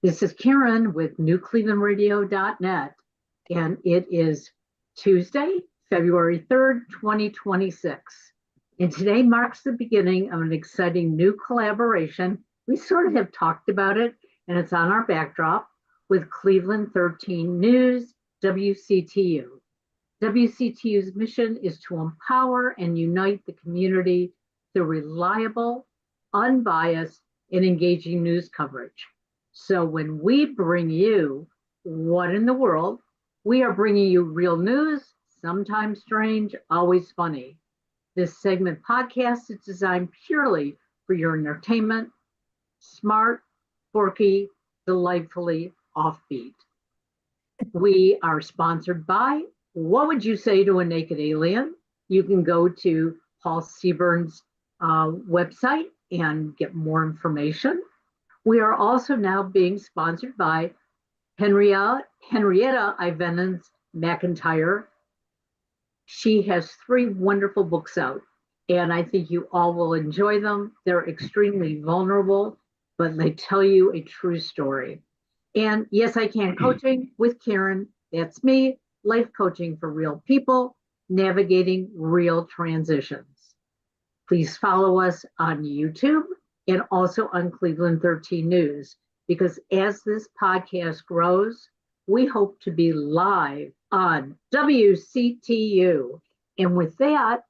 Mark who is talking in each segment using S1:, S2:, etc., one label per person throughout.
S1: This is Karen with newclevelandradio.net, and it is Tuesday, February 3rd, 2026. And today marks the beginning of an exciting new collaboration. We sort of have talked about it, and it's on our backdrop with Cleveland13 News WCTU. WCTU's mission is to empower and unite the community through reliable, unbiased, and engaging news coverage. So when we bring you What in the World, we are bringing you real news, sometimes strange, always funny. This segment podcast is designed purely for your entertainment, smart, quirky, delightfully offbeat. We are sponsored by What Would You Say to a Naked Alien? You can go to Paul Seaburn's website and get more information. We are also now being sponsored by Henrietta Ivanens McIntyre. She has 3 wonderful books out, and I think you all will enjoy them. They're extremely vulnerable, but they tell you a true story. And Yes, I Can Coaching with Karen. That's me, life coaching for real people, navigating real transitions. Please follow us on YouTube and also on Cleveland13 News, because as this podcast grows, we hope to be live on WCTU. And with that,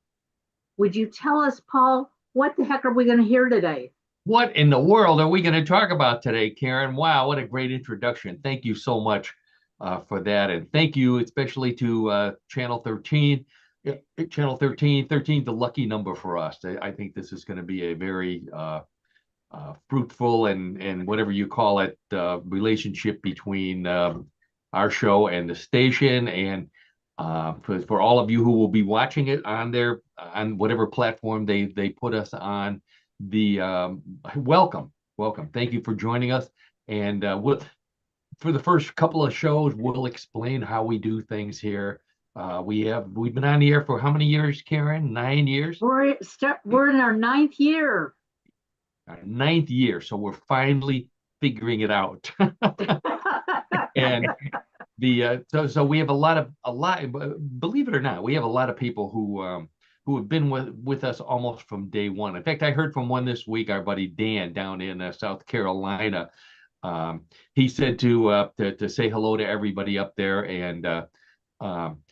S1: would you tell us, Paul, what the heck are we going to hear today?
S2: What in the world are we going to talk about today, Karen? Wow, what a great introduction. Thank you so much for that. And thank you especially to Channel 13. Channel 13, 13, the lucky number for us. I think this is going to be a very fruitful and whatever you call it, relationship between our show and the station. And for all of you who will be watching it on whatever platform they put us on, welcome. Thank you for joining us. And for the first couple of shows, we'll explain how we do things here. We've been on the air for how many years, Karen? 9 years?
S1: We're in our 9th year.
S2: Our 9th year, so we're finally figuring it out. And so we have a lot. Believe it or not, we have a lot of people who have been with us almost from day one. In fact, I heard from one this week, our buddy Dan down in South Carolina. He said to say hello to everybody up there, and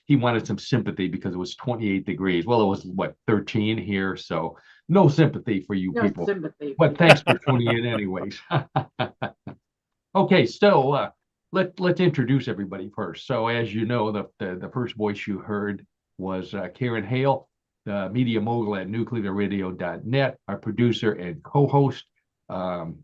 S2: he wanted some sympathy because it was 28 degrees. Well, it was what, 13 here, so no sympathy for you people.
S1: Sympathy.
S2: But thanks for tuning in anyways. Okay, so let's introduce everybody first. So as you know, the first voice you heard was Karen Hale, the media mogul at newclevelandradio.net, our producer and co-host. And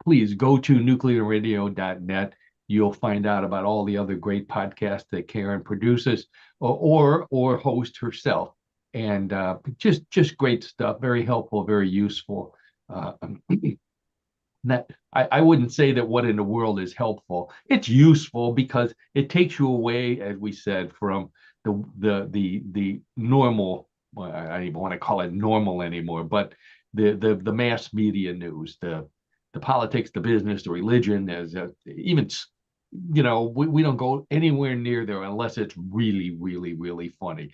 S2: please go to newclevelandradio.net. You'll find out about all the other great podcasts that Karen produces or hosts herself. And just great stuff, very helpful, very useful. I wouldn't say that What in the World is helpful. It's useful because it takes you away, as we said, from the normal. Well, I don't even want to call it normal anymore, but the mass media news, the politics, the business, the religion, even we don't go anywhere near there unless it's really, really, really funny.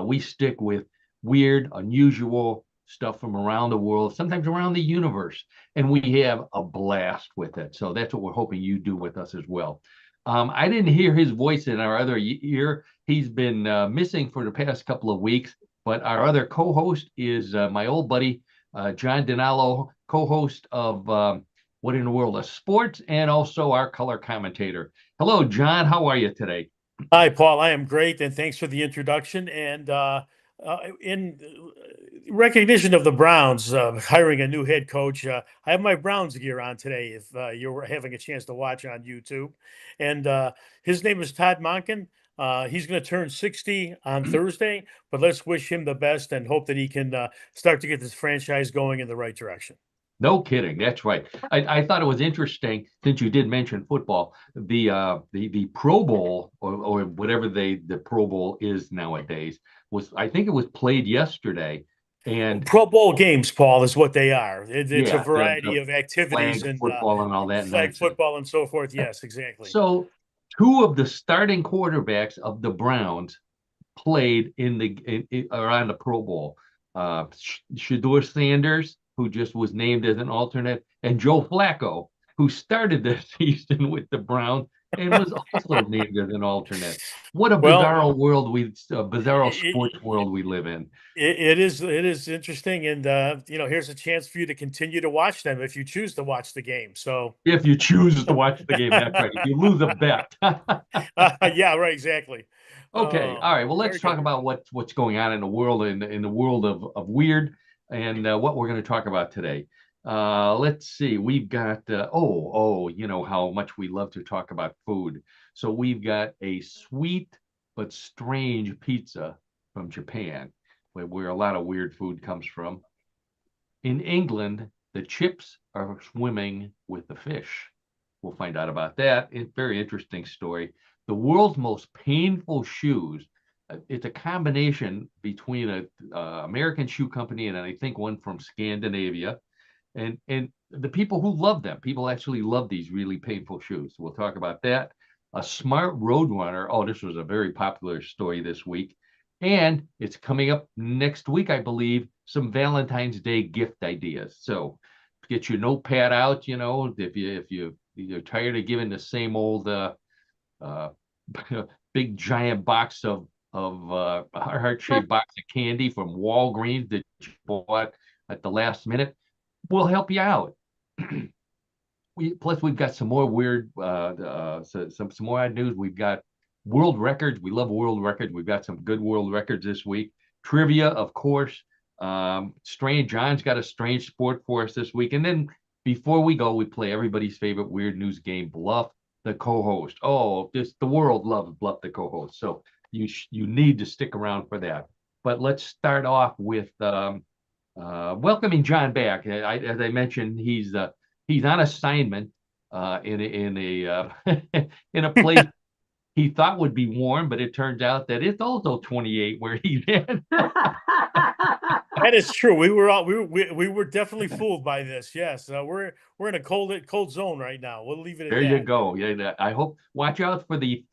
S2: We stick with weird, unusual stuff from around the world, sometimes around the universe, and we have a blast with it. So that's what we're hoping you do with us as well. I didn't hear his voice in our other ear. He's been missing for the past couple of weeks, but our other co-host is my old buddy, John Dinalo, co-host of What in the World of Sports, and also our color commentator. Hello, John. How are you today?
S3: Hi, Paul. I am great, and thanks for the introduction. And in recognition of the Browns hiring a new head coach, I have my Browns gear on today, if you're having a chance to watch on YouTube. And his name is Todd Monken. He's going to turn 60 on Thursday, but let's wish him the best and hope that he can start to get this franchise going in the right direction.
S2: No kidding. That's right. I thought it was interesting, since you did mention football, the Pro Bowl or whatever the Pro Bowl is nowadays I think it was played yesterday. And
S3: Pro Bowl games, Paul, is what they are. It's a
S2: yeah,
S3: variety
S2: the
S3: of activities
S2: flag
S3: and
S2: football and all that
S3: flag
S2: nonsense.
S3: football and so forth. Yes, exactly.
S2: So two of the starting quarterbacks of the Browns played or on the Pro Bowl. Shedeur Sanders, who just was named as an alternate, and Joe Flacco, who started the season with the Browns and was also named as an alternate. What a
S3: Well,
S2: bizarro sports
S3: it,
S2: world we live in.
S3: it is interesting, and here's a chance for you to continue to watch them if you choose to watch the game. So,
S2: If you choose to watch the game, that's right. If you lose a bet.
S3: yeah, right, exactly.
S2: Okay, all right. Well, let's
S3: Very
S2: talk
S3: good.
S2: about what's going on in the world in the world of weird and what we're going to talk about today. Let's see. We've got you know how much we love to talk about food. So we've got a sweet but strange pizza from Japan, where a lot of weird food comes from. In England, the chips are swimming with the fish. We'll find out about that. It's a very interesting story. The world's most painful shoes. It's a combination between a American shoe company and I think one from Scandinavia, and the people who love them. People actually love these really painful shoes. We'll talk about that. A smart road runner. Oh, this was a very popular story this week, and it's coming up next week, I believe. Some Valentine's Day gift ideas. So get your notepad out. You know, if you're tired of giving the same old uh, big giant box of heart-shaped box of candy from Walgreens that you bought at the last minute, we'll help you out. We've got some more weird some more odd news. We've got world records. We love world records. We've got some good world records this week. Trivia, of course. Strange John's got a strange sport for us this week. And then before we go, we play everybody's favorite weird news game, Bluff the co-host. Oh, the world loves Bluff the co-host. So you need to stick around for that. But let's start off with welcoming John back. As I mentioned, he's on assignment in a in a place he thought would be warm, but it turns out that it's also 28 where he's in.
S3: That is true. We were definitely fooled by this. Yes, we're in a cold zone right now. We'll leave it at
S2: There you
S3: that.
S2: go. Yeah, I hope. Watch out for the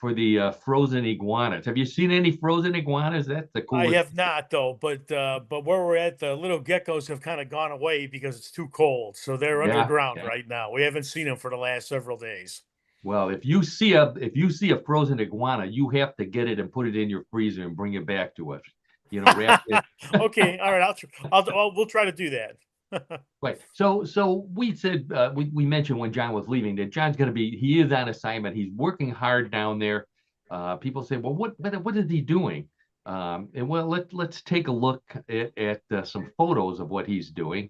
S2: frozen iguanas. Have you seen any frozen iguanas? That's the
S3: I
S2: coolest.
S3: have not though, but where we're at, the little geckos have kind of gone away because it's too cold, so they're
S2: Yeah,
S3: underground
S2: yeah.
S3: right now. We haven't seen them for the last several days.
S2: Well, if you see a frozen iguana, you have to get it and put it in your freezer and bring it back to us. You know, wrap it.
S3: Okay, all right. We'll try to do that.
S2: Right. So we said we mentioned when John was leaving that John's going to be he is on assignment. He's working hard down there. People say, well, what is he doing? And well, let's take a look at some photos of what he's doing.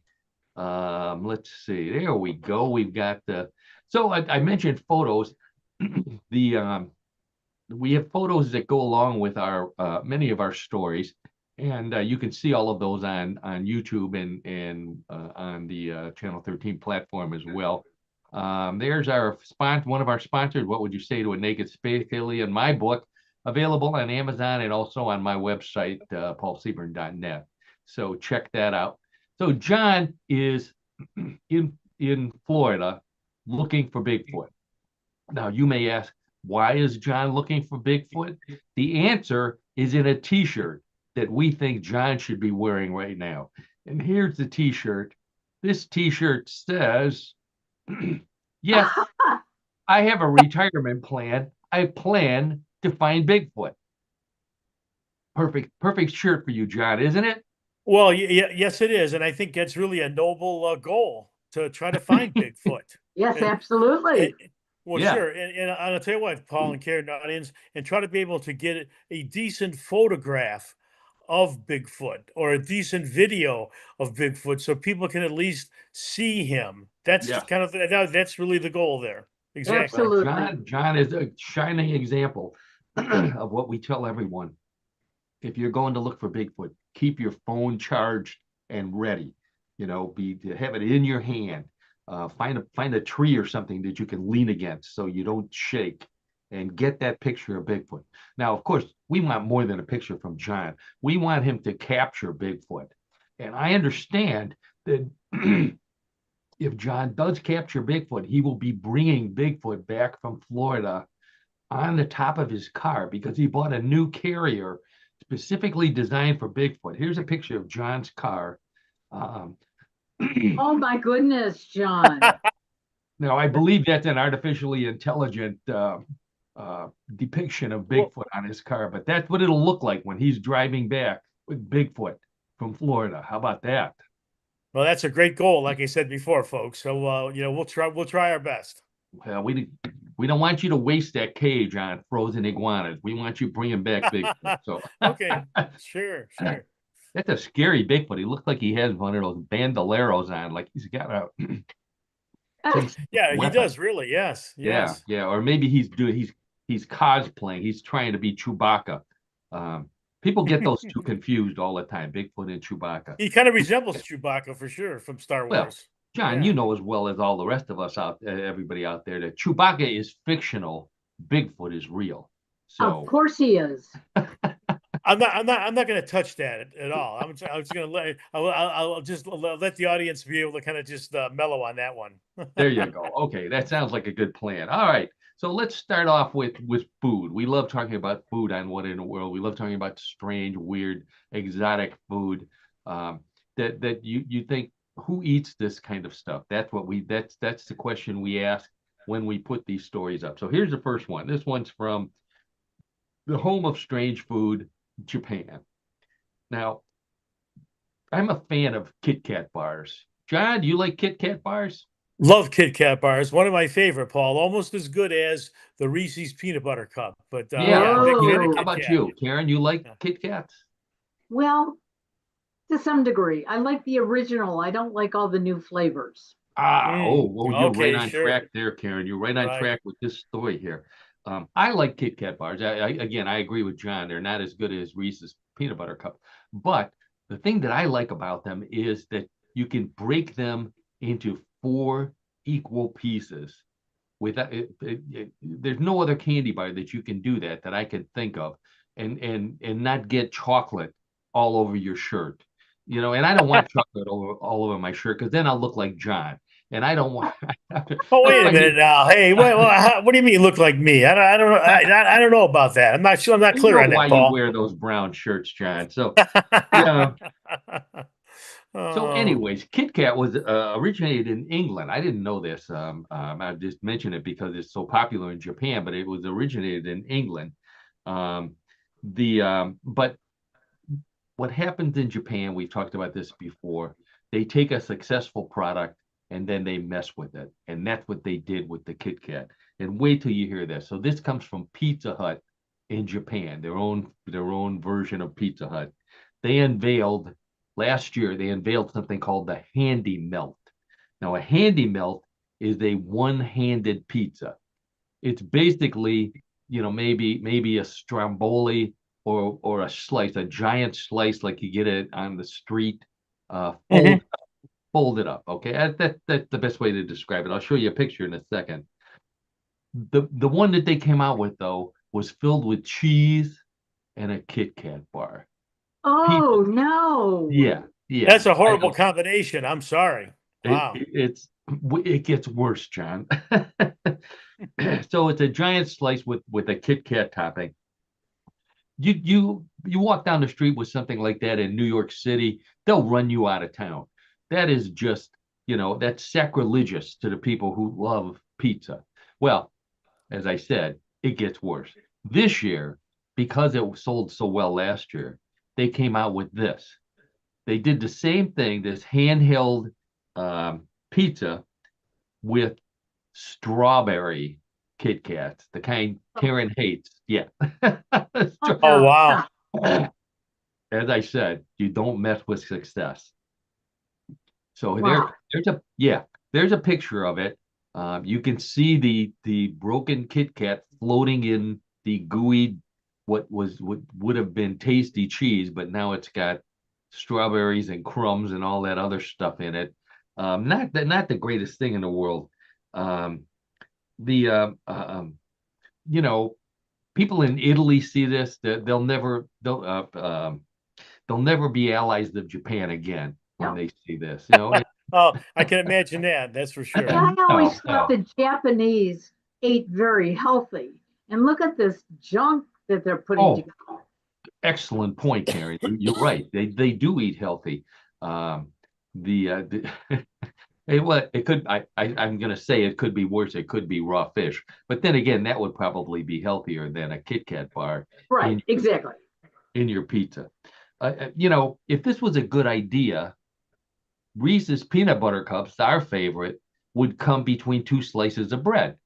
S2: Let's see. There we go. We've got so I mentioned photos. The we have photos that go along with our many of our stories, and you can see all of those on YouTube and on the Channel 13 platform as well. There's our one of our sponsors. What would you say to a naked space alien? My book, available on Amazon and also on my website, paulseaburn.net. So check that out. So John is in Florida looking for Bigfoot. Now you may ask, why is John looking for Bigfoot? The answer is in a T-shirt that we think John should be wearing right now. And here's the T-shirt. This T-shirt says, yes, I have a retirement plan. I plan to find Bigfoot. Perfect shirt for you, John, isn't it?
S3: Well, yes, it is, and I think that's really a noble goal to try to find Bigfoot.
S1: Yes,
S3: And,
S1: absolutely.
S3: well,
S2: Yeah.
S3: sure, and I'll tell you what, Paul and Karen, audience, and try to be able to get a decent photograph of Bigfoot or a decent video of Bigfoot, so people can at least see him. That's
S2: Yeah.
S3: kind of that's really the goal there. Exactly.
S2: Well,
S1: Absolutely.
S2: John is a shining example of what we tell everyone. If you're going to look for Bigfoot, keep your phone charged and ready. You know, have it in your hand. Find a tree or something that you can lean against so you don't shake, and get that picture of Bigfoot. Now, of course, we want more than a picture from John. We want him to capture Bigfoot, And I understand that if John does capture Bigfoot, he will be bringing Bigfoot back from Florida on the top of his car because he bought a new carrier specifically designed for Bigfoot. Here's a picture of John's car. Um,
S1: Oh my goodness, John.
S2: Now, I believe that's an artificially intelligent depiction of Bigfoot on his car, but that's what it'll look like when he's driving back with Bigfoot from Florida. How about that?
S3: Well, that's a great goal, like I said before, folks. So we'll try our best.
S2: Well, we don't want you to waste that cage on frozen iguanas. We want you bringing back Bigfoot. So
S3: Okay, sure.
S2: that's a scary Bigfoot. He looks like he has one of those bandoleros on, like he's got a
S3: Yeah, he
S2: weapon.
S3: does really. Yes.
S2: Yeah, or maybe he's cosplaying. He's trying to be Chewbacca. People get those two confused all the time, Bigfoot and Chewbacca.
S3: He kind of resembles Chewbacca for sure from Star
S2: Well,
S3: Wars.
S2: John,
S3: Yeah.
S2: you know as well as all the rest of us everybody out there, that Chewbacca is fictional, Bigfoot is real. So
S1: Of course he is.
S3: I'm not going to touch that at all. I'm just going to I'll just let the audience be able to kind of just mellow on that one.
S2: there you go. Okay, that sounds like a good plan. All right. So let's start off with food. We love talking about food on What in the World. We love talking about strange, weird, exotic food. That you think, who eats this kind of stuff? That's the question we ask when we put these stories up. So here's the first one. This one's from the home of strange food, Japan. Now, I'm a fan of Kit Kat bars. John, do you like Kit Kat bars?
S3: Love Kit Kat bars. One of my favorite, Paul. Almost as good as the Reese's peanut butter cup. But
S2: Yeah.
S3: big fan of
S1: Oh.
S2: How
S3: Kit
S2: about
S3: Kat.
S2: you, Karen? You like
S3: Yeah.
S2: Kit Kats?
S1: Well, to some degree. I like the original. I don't like all the new flavors.
S2: You're right
S3: Okay,
S2: on
S3: sure.
S2: track there, Karen. You're right on
S3: Right.
S2: track with this story here. I like Kit Kat bars. Again, I agree with John. They're not as good as Reese's peanut butter cup. But the thing that I like about them is that you can break them into 4 equal pieces. There's no other candy bar that you can do that I can think of, and not get chocolate all over your shirt. And I don't want chocolate all over my shirt because then I'll look like John. And I don't want.
S3: Oh, wait a minute now. Hey, what do you mean look like me? I don't know. I don't know about that. I'm not sure. I'm not clear on
S2: why
S3: that,
S2: you
S3: Paul.
S2: wear those brown shirts, John. So yeah. So, anyways, Kit Kat was originated in England. I didn't know this. I just mentioned it because it's so popular in Japan, but it was originated in England. But what happens in Japan, we've talked about this before, they take a successful product and then they mess with it. And that's what they did with the Kit Kat. And wait till you hear this. So this comes from Pizza Hut in Japan, their own version of Pizza Hut. Last year, they unveiled something called the Handy Melt. Now, a Handy Melt is a one-handed pizza. It's basically, maybe a stromboli or a giant slice like you get it on the street, fold it up. Okay, that's the best way to describe it. I'll show you a picture in a second. The one that they came out with, though, was filled with cheese and a Kit Kat bar.
S1: Oh, no.
S2: Yeah.
S3: That's a horrible combination. I'm sorry. Wow.
S2: It gets worse, John. So it's a giant slice with a Kit Kat topping. You walk down the street with something like that in New York City, they'll run you out of town. That is just, that's sacrilegious to the people who love pizza. Well, as I said, it gets worse. This year, because it sold so well last year, they came out with this. They did the same thing, this handheld pizza with strawberry Kit Kats, the kind Karen hates. Yeah.
S3: Oh, wow.
S2: As I said, you don't mess with success. So
S1: Wow.
S2: there's a picture of it. You can see the broken Kit Kat floating in the gooey, what would have been tasty cheese, but now it's got strawberries and crumbs and all that other stuff in it. Not the greatest thing in the world. People in Italy see this, they'll they'll never be allies of Japan again when
S1: No.
S2: they see this. You know,
S3: Oh, I can imagine that. That's for sure.
S1: I always
S2: No,
S1: thought the Japanese ate very healthy. And look at this junk that they're putting
S2: Oh,
S1: together.
S2: excellent point, Karen. You're right. They do eat healthy. The it could I'm gonna say it could be worse. It could be raw fish, but then again, that would probably be healthier than a Kit Kat bar
S1: Right, exactly.
S2: in your pizza. You know, if this was a good idea, Reese's peanut butter cups, our favorite, would come between two slices of bread,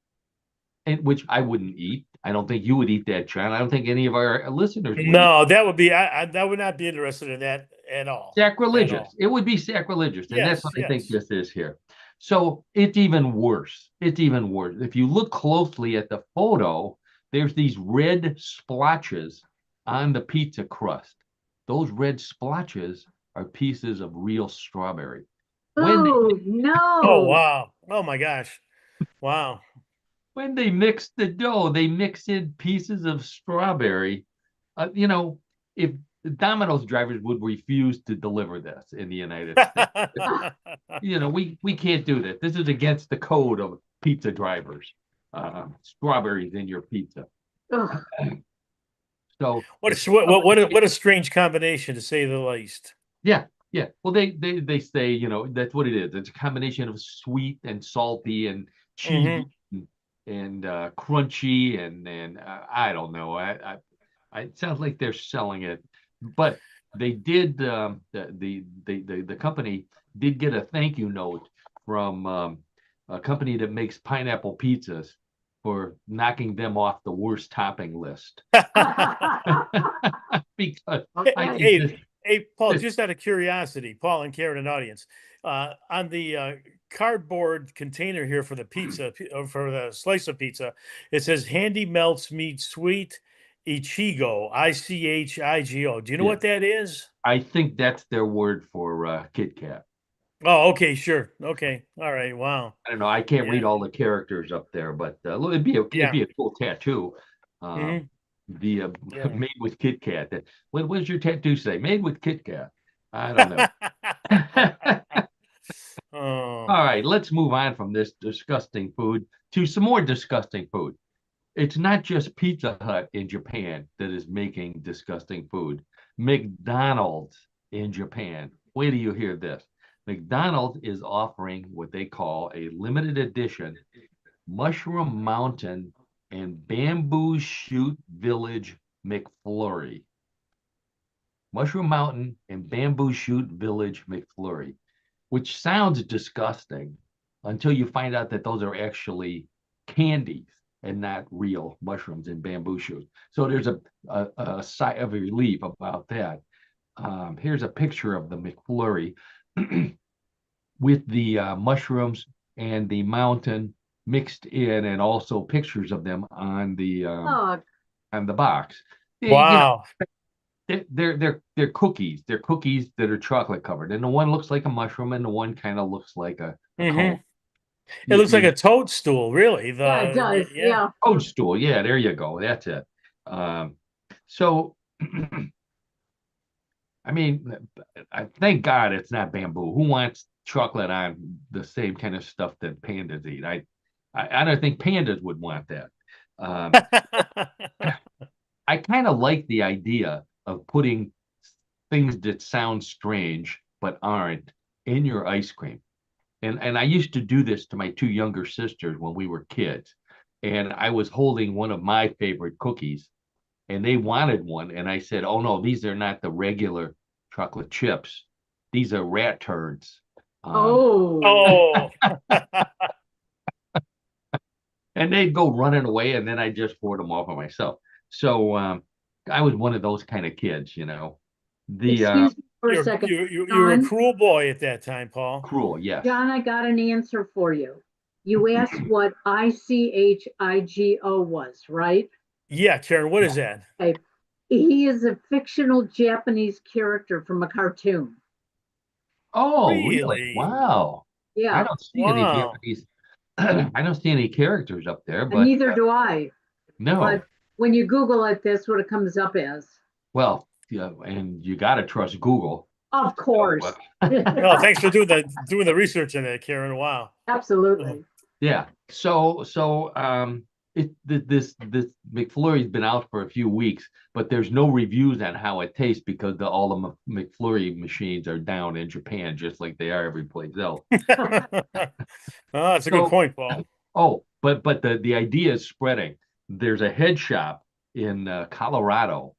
S2: and which I wouldn't eat. I don't think you would eat that, John. I don't think any of our listeners would eat.
S3: No, that would be I would not be interested in that at all.
S2: Sacrilegious. It would be sacrilegious, and that's
S3: Yes,
S2: what I think
S3: yes.
S2: this is here. So it's even worse. It's even worse. If you look closely at the photo, there's these red splotches on the pizza crust. Those red splotches are pieces of real strawberry.
S1: Oh,
S3: Oh
S1: no.
S3: wow. Oh my gosh. Wow.
S2: When they mix the dough, they mix in pieces of strawberry. You know, if the Domino's drivers would refuse to deliver this in the United States, you know, we can't do that. This is against the code of pizza drivers. Strawberries in your pizza.
S1: Ugh.
S2: So
S3: what a strange combination, to say the least.
S2: yeah. Well, they say, you know, that's what it is. It's a combination of sweet and salty and cheesy and crunchy and I don't know. It sounds like they're selling it, but they did. The company did get a thank you note from a company that makes pineapple pizzas for knocking them off the worst topping list. Because I think
S3: Hey, hey, Paul, just out of curiosity, Paul and Karen and audience, on the cardboard container here for the pizza, for the slice of pizza, it says Handy Melts Meat Sweet Ichigo, Ichigo. Do you know
S2: Yeah.
S3: what that is?
S2: I think that's their word for Kit Kat.
S3: Oh, okay, sure. Okay. All right. Wow.
S2: I don't know. I can't read
S3: Yeah.
S2: all the characters up there, but it'd be a cool tattoo.
S3: Mhm.
S2: The
S3: Yeah.
S2: made with Kit Kat. What does your tattoo say? Made with Kit Kat. I don't know.
S3: Oh.
S2: All right, let's move on from this disgusting food to some more disgusting food. It's not just Pizza Hut in Japan that is making disgusting food. McDonald's in Japan. Wait till you hear this. McDonald's is offering what they call a limited edition Mushroom Mountain and Bamboo Shoot Village McFlurry. Mushroom Mountain and Bamboo Shoot Village McFlurry, which sounds disgusting until you find out that those are actually candies and not real mushrooms and bamboo shoots. So there's a sigh of relief about that. Here's a picture of the McFlurry with the mushrooms and the mountain mixed in, and also pictures of them on the box. You know,
S3: Wow.
S2: they're cookies. They're cookies that are chocolate covered, and the one looks like a mushroom, and the one kind of looks like a cone.
S3: It looks like a toadstool, really.
S1: Yeah, it does. Yeah.
S2: Toadstool. Yeah, there you go. That's it. So, I mean, thank God it's not bamboo. Who wants chocolate on the same kind of stuff that pandas eat? I don't think pandas would want that. I kind of like the idea of putting things that sound strange but aren't in your ice cream. And I used to do this to my two younger sisters when we were kids. And I was holding one of my favorite cookies, and they wanted one. And I said, "Oh no, these are not the regular chocolate chips. These are rat turds."
S3: Oh.
S2: And they'd go running away, and then I just poured them off on myself. So I was one of those kind of kids, you know.
S1: Excuse me for a second.
S3: You were a cruel boy at that time, Paul.
S2: Cruel, yes.
S1: John, I got an answer for you. You asked what ICHIGO was, right?
S3: Yeah, Karen, what is that?
S1: Okay. He is a fictional Japanese character from a cartoon.
S2: Oh, really?
S3: Really?
S2: Wow. I
S1: Yeah.
S2: don't see any Japanese. I don't see any characters up there,
S1: And
S2: but
S1: neither do I.
S2: no.
S1: But when you Google it, that's what it comes up as.
S2: Well, yeah, and you got to trust Google.
S1: Of course.
S3: Oh, thanks for doing the research in it, Karen. Wow.
S1: Absolutely.
S2: Yeah. This McFlurry's been out for a few weeks, but there's no reviews on how it tastes because all the McFlurry machines are down in Japan, just like they are every place else.
S3: Oh, that's a good point, Paul.
S2: Oh, but the idea is spreading. There's a head shop in Colorado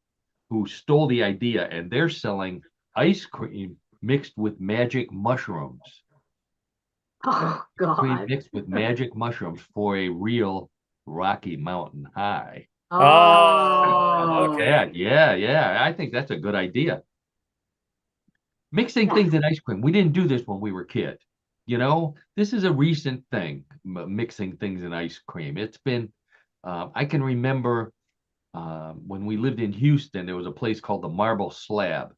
S2: who stole the idea, and they're selling ice cream mixed with magic mushrooms.
S1: Oh
S2: Cream
S1: God.
S2: mixed with magic mushrooms for a real Rocky Mountain High.
S3: Oh, okay.
S2: Yeah. I think that's a good idea. Mixing things in ice cream. We didn't do this when we were kids. This is a recent thing, mixing things in ice cream. It's been, I can remember when we lived in Houston, there was a place called the Marble Slab,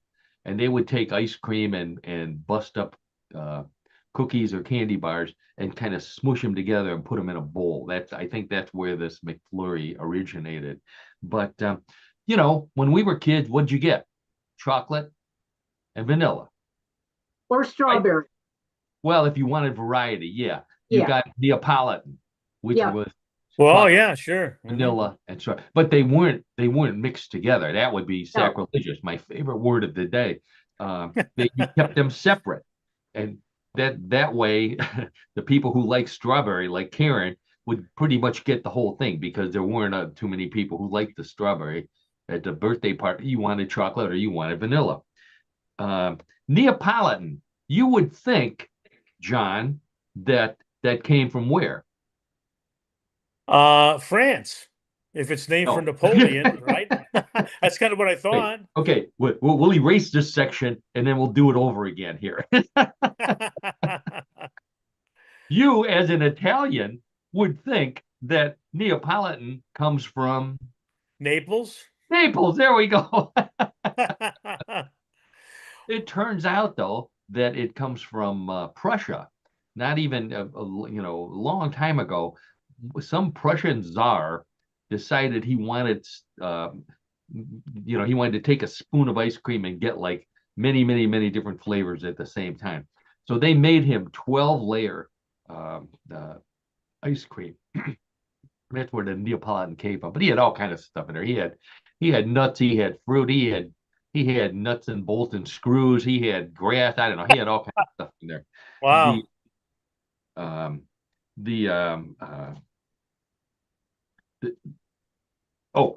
S2: and they would take ice cream and bust up cookies or candy bars and kind of smush them together and put them in a bowl. I think that's where this McFlurry originated. But when we were kids, what'd you get? Chocolate and vanilla.
S1: Or strawberry.
S2: Right? Well, if you wanted variety, yeah. You
S1: Yeah.
S2: got Neapolitan, which was
S3: well, yeah, sure.
S2: vanilla and so, but they weren't mixed together. That would be sacrilegious. My favorite word of the day. You kept them separate, and that way, the people who like strawberry, like Karen, would pretty much get the whole thing because there weren't too many people who liked the strawberry. At the birthday party, you wanted chocolate or you wanted vanilla. Neapolitan, you would think, John, that came from where?
S3: France. If it's named for Napoleon, right? That's kind of what I thought.
S2: Okay, we'll erase this section and then we'll do it over again here. You, as an Italian, would think that Neapolitan comes from
S3: Naples.
S2: Naples. There we go. It turns out, though, that it comes from Prussia. Not even a long time ago, some Prussian czar decided he wanted to take a spoon of ice cream and get like many different flavors at the same time. So they made him 12-layer ice cream. That's where the Neapolitan came from. But he had all kind of stuff in there. He had nuts, he had fruit, he had nuts and bolts and screws, he had grass. I don't know. He had all kinds of stuff in there.
S3: Wow.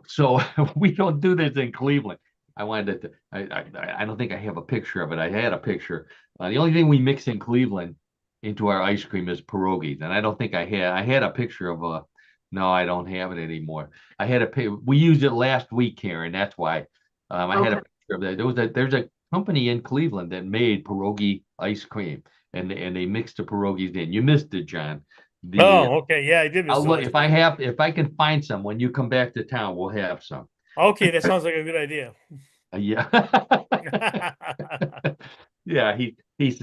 S2: So we don't do this in Cleveland. I wanted to. I don't think I have a picture of it. I had a picture. The only thing we mix in Cleveland into our ice cream is pierogies, and I don't think I had. I had a picture of a. No, I don't have it anymore. I had we used it last week, Karen. That's why. I had a picture of that. There's a company in Cleveland that made pierogi ice cream, and they mixed the pierogies in. You missed it, John.
S3: Okay, yeah, I did miss
S2: I'll look if I can find some when you come back to town. We'll have some.
S3: Okay, that sounds like a good idea.
S2: Yeah. Yeah, he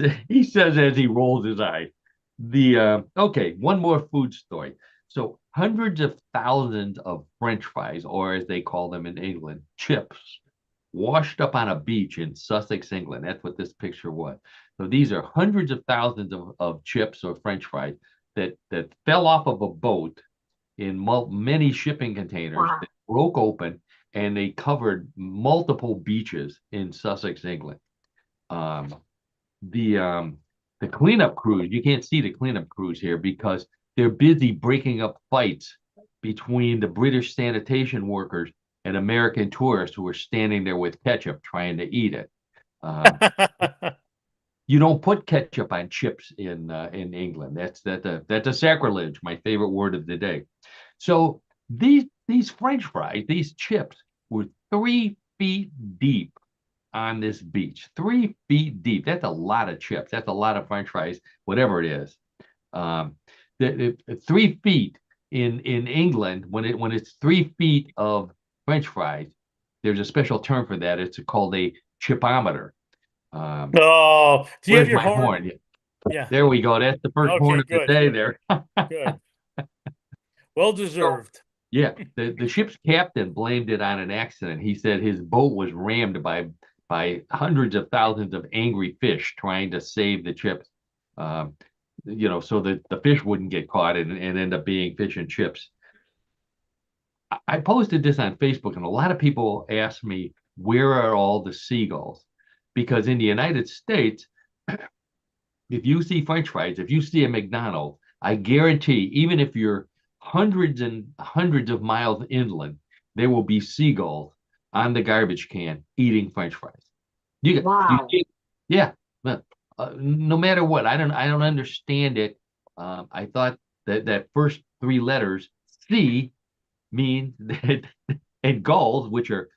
S2: says as he rolls his eyes. Okay, one more food story. So hundreds of thousands of French fries, or as they call them in England, chips, washed up on a beach in Sussex, England. That's what this picture was. So these are hundreds of thousands of chips or French fries that fell off of a boat in many shipping containers that broke open, and they covered multiple beaches in Sussex, England. The cleanup crews, you can't see the cleanup crews here because they're busy breaking up fights between the British sanitation workers and American tourists who are standing there with ketchup trying to eat it. You don't put ketchup on chips in England. That's a sacrilege. My favorite word of the day. So these French fries, these chips, were 3 feet deep on this beach. 3 feet deep. That's a lot of chips. That's a lot of French fries, whatever it is. 3 feet in England, when it's 3 feet of French fries, there's a special term for that. It's called a chipometer.
S3: Do you have your horn?
S2: Yeah. There we go. That's the first horn of the day there.
S3: Good. Well deserved.
S2: Yeah, the ship's captain blamed it on an accident. He said his boat was rammed by hundreds of thousands of angry fish trying to save the chips, um, so that the fish wouldn't get caught and end up being fish and chips. I posted this on Facebook, and a lot of people asked me, where are all the seagulls? Because in the United States, if you see French fries, if you see a McDonald's, I guarantee, even if you're hundreds and hundreds of miles inland, there will be seagulls on the garbage can eating French fries.
S1: Wow.
S2: Yeah, but no matter what, I don't understand it. I thought that first three letters C means that, and gulls, which are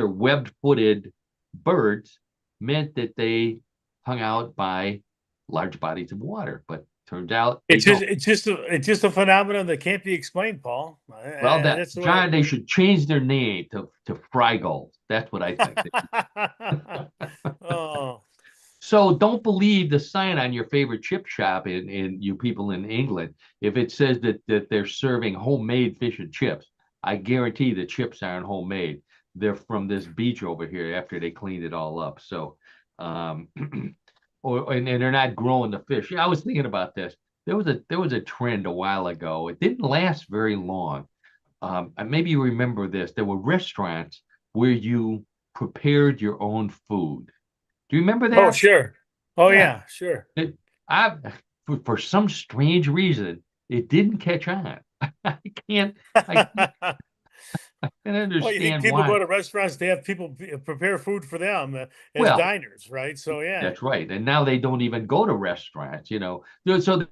S2: webbed-footed birds, meant that they hung out by large bodies of water. But turns out they don't.
S3: It's just a phenomenon that can't be explained, Paul.
S2: Well,
S3: That's the way.
S2: John, they should change their name to fry gulls. That's what I think.
S3: Oh,
S2: So don't believe the sign on your favorite chip shop in you people in England. If it says that they're serving homemade fish and chips, I guarantee the chips aren't homemade. They're from this beach over here after they cleaned it all up. So, and they're not growing the fish. Yeah, I was thinking about this. There was a trend a while ago. It didn't last very long. And maybe you remember this. There were restaurants where you prepared your own food. Do you remember
S3: oh,
S2: that?
S3: sure. Oh,
S2: Yeah.
S3: yeah, sure.
S2: I for some strange reason it didn't catch on. I can't I can't
S3: Well, you think
S2: understand
S3: people
S2: why.
S3: go to restaurants to have people prepare food for them as
S2: Well,
S3: diners, right? So yeah.
S2: that's right. And now they don't even go to restaurants, So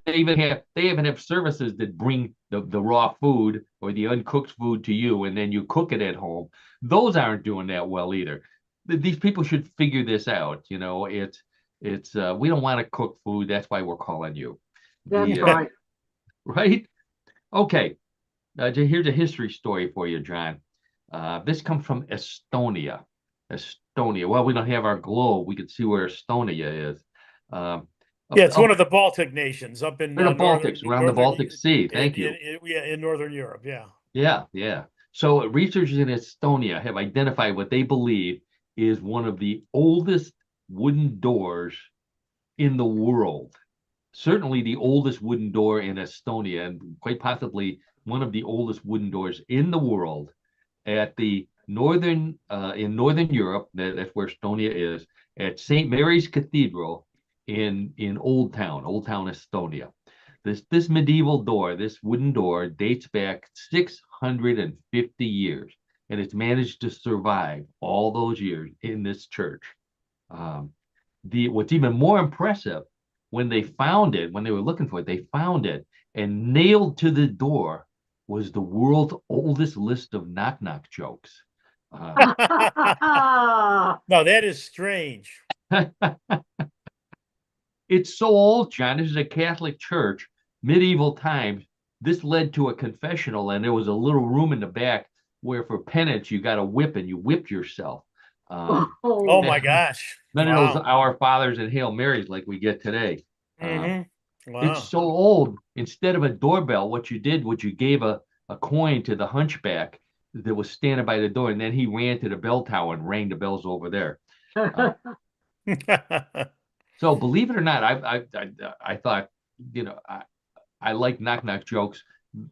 S2: they even have services that bring the raw food or the uncooked food to you, and then you cook it at home. Those aren't doing that well either. These people should figure this out. It's we don't want to cook food. That's why we're calling you.
S1: That's
S2: The
S1: right.
S2: right? Okay. Here's a history story for you, John. This comes from Estonia. Estonia. Well, we don't have our globe. We can see where Estonia is. Um,
S3: Yeah,
S2: up,
S3: it's one
S2: up
S3: of the Baltic nations up in
S2: in the
S3: northern
S2: Baltics, around the Baltic Sea. Thank you.
S3: in northern Europe. Yeah.
S2: Yeah, yeah. So researchers in Estonia have identified what they believe is one of the oldest wooden doors in the world. Certainly the oldest wooden door in Estonia, and quite possibly one of the oldest wooden doors in the world at the in northern Europe. That's where Estonia is, at St. Mary's Cathedral in Old Town, Estonia. This medieval door, this wooden door, dates back 650 years, and it's managed to survive all those years in this church. Um, what's even more impressive, when they found it, when they were looking for it, they found it, and nailed to the door was the world's oldest list of knock knock jokes.
S3: Now that is strange.
S2: It's so old, John. This is a Catholic church, medieval times. This led to a confessional, and there was a little room in the back where, for penance, you got a whip and you whipped yourself.
S3: Oh my gosh!
S2: None of those
S3: Wow.
S2: Our Fathers and Hail Marys like we get today.
S3: Wow.
S2: It's so old. Instead of a doorbell, what you did was you gave a coin to the hunchback that was standing by the door, and then he ran to the bell tower and rang the bells over there. So believe it or not, I thought, I like knock knock jokes.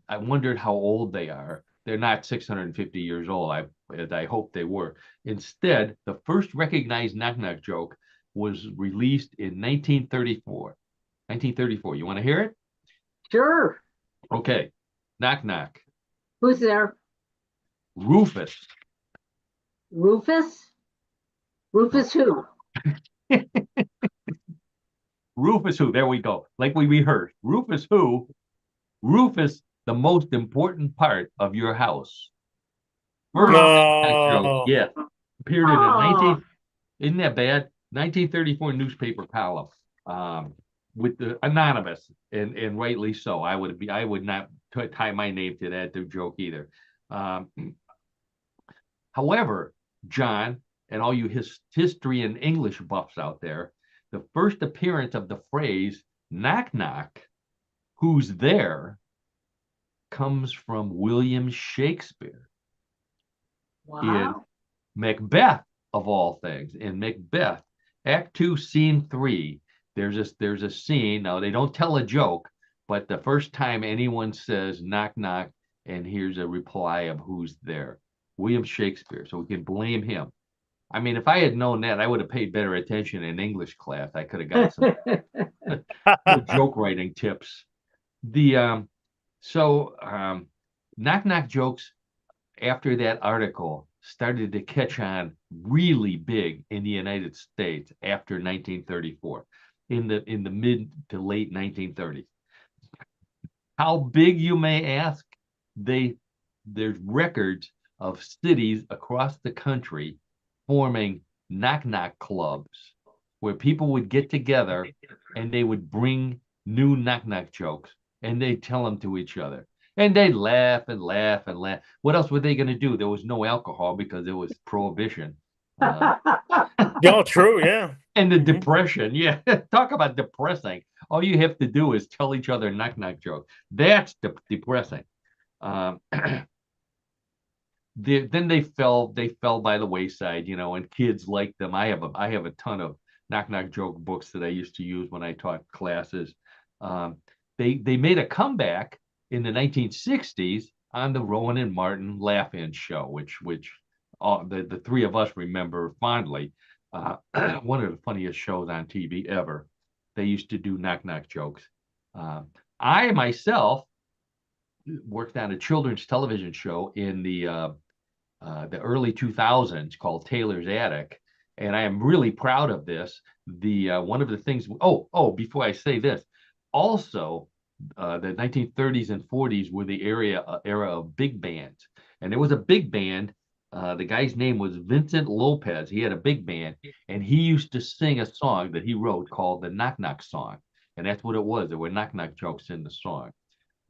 S2: I wondered how old they are. They're not 650 years old, as I hoped they were. Instead, the first recognized knock knock joke was released in 1934. 1934. You want to hear it?
S1: Sure.
S2: Okay. Knock knock.
S1: Who's there?
S2: Rufus.
S1: Rufus? Rufus who?
S2: Rufus who? There we go. Like we rehearsed. Rufus who? Rufus, the most important part of your house. First joke, yeah. Appeared in a 19, isn't that bad? 1934 newspaper column. With the anonymous, and rightly so. I would not tie my name to that joke either. However, John, and all you history and English buffs out there, the first appearance of the phrase "knock knock, who's there" comes from William Shakespeare.
S1: Wow.
S2: Macbeth, of all things. In Macbeth, Act 2, Scene 3, there's a scene. Now, they don't tell a joke, but the first time anyone says knock, knock, and here's a reply of who's there. William Shakespeare. So we can blame him. I mean, if I had known that, I would have paid better attention in English class. I could have got some joke writing tips. Knock, knock jokes after that article started to catch on really big in the United States after 1934, in the mid to late 1930s. How big, you may ask? There's records of cities across the country forming knock-knock clubs where people would get together and they would bring new knock-knock jokes and they'd tell them to each other. And they'd laugh and laugh and laugh. What else were they going to do? There was no alcohol because it was prohibition.
S3: No, true, yeah.
S2: And the depression, yeah. Talk about depressing. All you have to do is tell each other knock-knock jokes. That's depressing. Then they fell by the wayside, and kids liked them. I have a ton of knock-knock joke books that I used to use when I taught classes. They made a comeback in the 1960s on the Rowan and Martin Laugh-In show, which the three of us remember fondly. One of the funniest shows on TV ever. They used to do knock-knock jokes. I myself worked on a children's television show in the early 2000s called Taylor's Attic, and I am really proud of this. One of the things. Before I say this, also the 1930s and 40s were the era of big bands, and there was a big band. The guy's name was Vincent Lopez. He had a big band, and he used to sing a song that he wrote called the Knock Knock Song, and that's what it was. There were knock knock jokes in the song.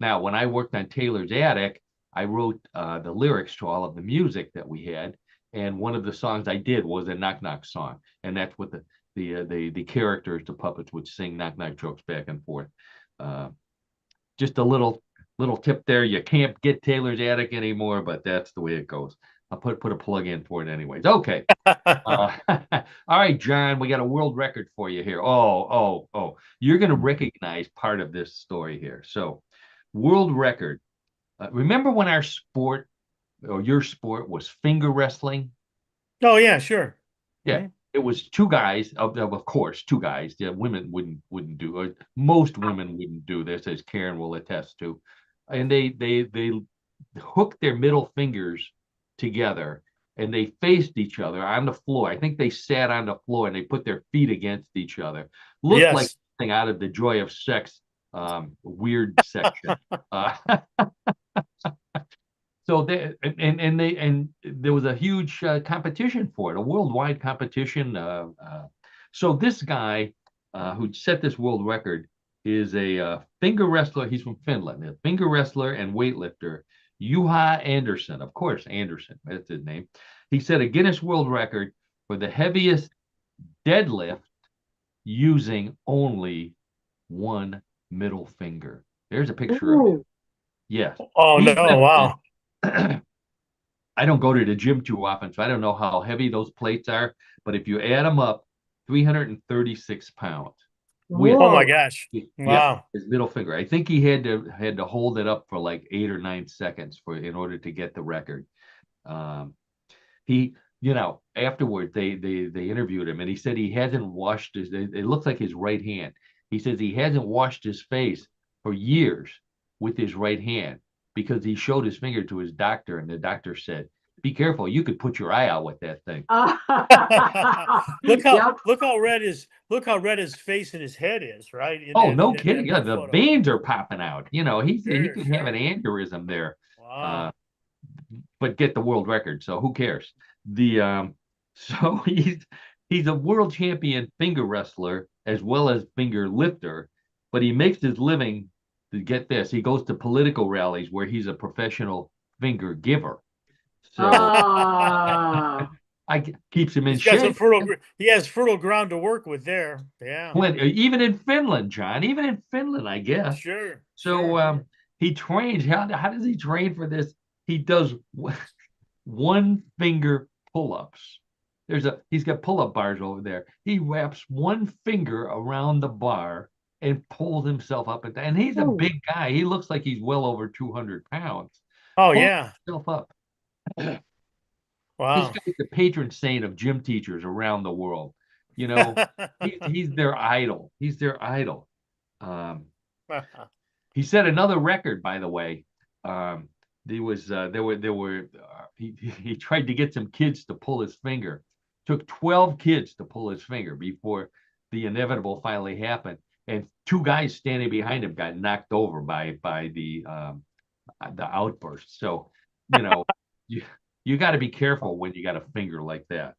S2: Now, when I worked on Taylor's Attic, I wrote the lyrics to all of the music that we had, and one of the songs I did was a knock knock song, and that's what the characters, the puppets, would sing knock knock jokes back and forth. Just a little tip there. You can't get Taylor's Attic anymore, but that's the way it goes. I'll put a plug in for it anyways. Okay. All right, John, we got a world record for you here. Oh. You're going to recognize part of this story here. So, world record. Remember when our sport, or your sport, was finger wrestling?
S3: Oh, yeah, sure.
S2: Yeah. Mm-hmm. It was two guys, of course, two guys. Yeah, women wouldn't do, or most women wouldn't do this, as Karen will attest to. And they hooked their middle fingers together and they faced each other on the floor. I think they sat on the floor and they put their feet against each other. Looked like something out of the Joy of Sex weird section. So there was a huge competition for it, a worldwide competition. So this guy who set this world record is a finger wrestler. He's from Finland, a finger wrestler and weightlifter, Juha Anderson. Of course, Anderson, that's his name. He set a Guinness World Record for the heaviest deadlift using only one middle finger. There's a picture of him. Yes.
S3: Oh, no, wow.
S2: I don't go to the gym too often, so I don't know how heavy those plates are. But if you add them up, 336 pounds.
S3: Oh my gosh! Wow,
S2: his middle finger. I think he had to hold it up for like 8 or 9 seconds in order to get the record. He, afterward they interviewed him, and he said he hasn't washed his. It looks like his right hand. He says he hasn't washed his face for years with his right hand, because he showed his finger to his doctor, and the doctor said, "Be careful, you could put your eye out with that thing."
S3: Look how red his face and his head is, right?
S2: No kidding. Yeah, the veins are popping out. He could have an aneurysm there.
S3: Wow.
S2: But get the world record, so who cares? So he's a world champion finger wrestler as well as finger lifter, but he makes his living, to get this, he goes to political rallies where he's a professional finger giver. So keeps him in shape.
S3: He has fertile ground to work with there. Yeah.
S2: Even in Finland, John. Even in Finland, I guess.
S3: Sure.
S2: So he trains. How does he train for this? He does one finger pull-ups. He's got pull-up bars over there. He wraps one finger around the bar and pulls himself up. And he's a
S1: Oh,
S2: big guy. He looks like he's well over 200 pounds.
S3: Oh
S2: Pulls
S3: yeah.
S2: himself up. This
S3: Wow.
S2: guy's the patron saint of gym teachers around the world. You know, he's their idol. He's their idol. Um, he set another record, by the way. He tried to get some kids to pull his finger. Took 12 kids to pull his finger before the inevitable finally happened. And two guys standing behind him got knocked over by the outburst. So, you know, you got to be careful when you got a finger like that.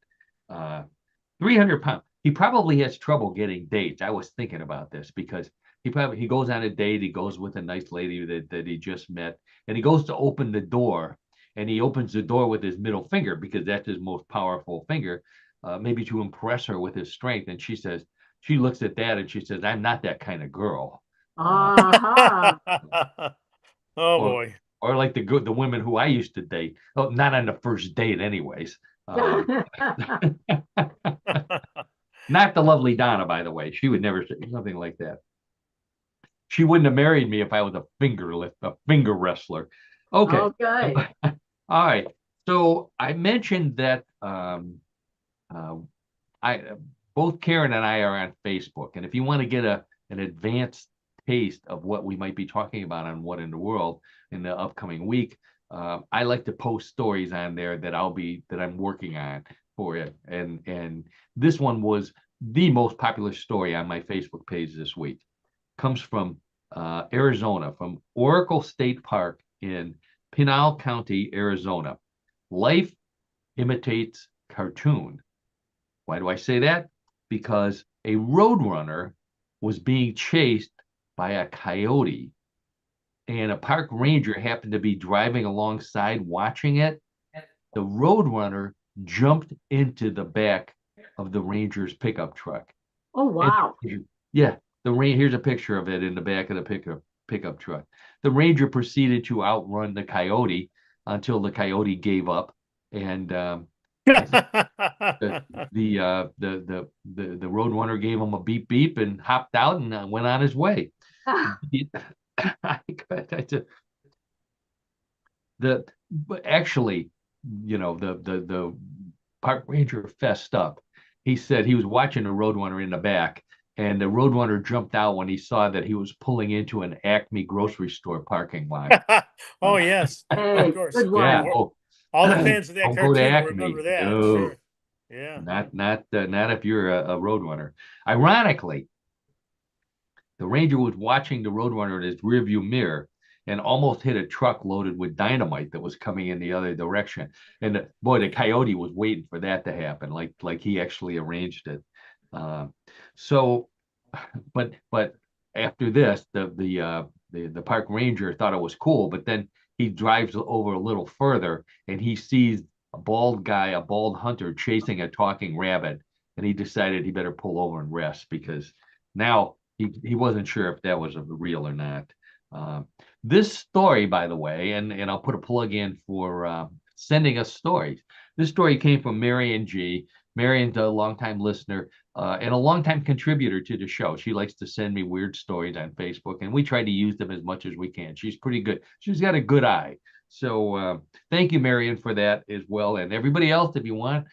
S2: 300 pounds. He probably has trouble getting dates. I was thinking about this because he goes on a date. He goes with a nice lady that he just met, and he goes to open the door, and he opens the door with his middle finger because that's his most powerful finger, maybe to impress her with his strength. And she looks at that and she says, "I'm not that kind of girl."
S1: uh-huh.
S3: Oh
S2: or
S3: boy.
S2: or like the women who I used to date. Oh, not on the first date, anyways. Not the lovely Donna, by the way. She would never say something like that. She wouldn't have married me if I was a finger wrestler. Okay.
S1: Okay.
S2: All right. So I mentioned that uh, I both Karen and I are on Facebook, and if you want to get an advanced taste of what we might be talking about on What in the World in the upcoming week, I like to post stories on there that I'm working on for it, and this one was the most popular story on my Facebook page this week. Comes from Arizona, from Oracle State Park in Pinal County, Arizona. Life imitates cartoon. Why do I say that? Because a roadrunner was being chased by a coyote, and a park ranger happened to be driving alongside watching it. The roadrunner jumped into the back of the ranger's pickup truck.
S1: Oh, wow.
S2: Yeah, here's a picture of it in the back of the pickup truck. The ranger proceeded to outrun the coyote until the coyote gave up, and the the roadrunner gave him a beep beep and hopped out and went on his way. But actually, the park ranger fessed up. He said he was watching the roadrunner in the back, and the roadrunner jumped out when he saw that he was pulling into an Acme grocery store parking lot.
S3: Oh yes,
S1: Hey,
S3: of course.
S1: good
S2: Yeah.
S1: one.
S3: All the fans of that
S2: Don't go to
S3: cartoon will
S2: Acme.
S3: remember that.
S2: No,
S3: Sure. Yeah.
S2: not if you're a roadrunner. Ironically, the ranger was watching the roadrunner in his rearview mirror and almost hit a truck loaded with dynamite that was coming in the other direction. And boy, the coyote was waiting for that to happen, like he actually arranged it. Uh, so, but after this, the park ranger thought it was cool, but then he drives over a little further and he sees a bald hunter chasing a talking rabbit, and he decided he better pull over and rest because now he wasn't sure if that was real or not. Uh, this story, by the way, and I'll put a plug in for sending us stories. This story came from Marion G. Marion's a longtime listener and a longtime contributor to the show. She likes to send me weird stories on Facebook, and we try to use them as much as we can. She's pretty good. She's got a good eye. So thank you, Marion, for that as well. And everybody else, if you want,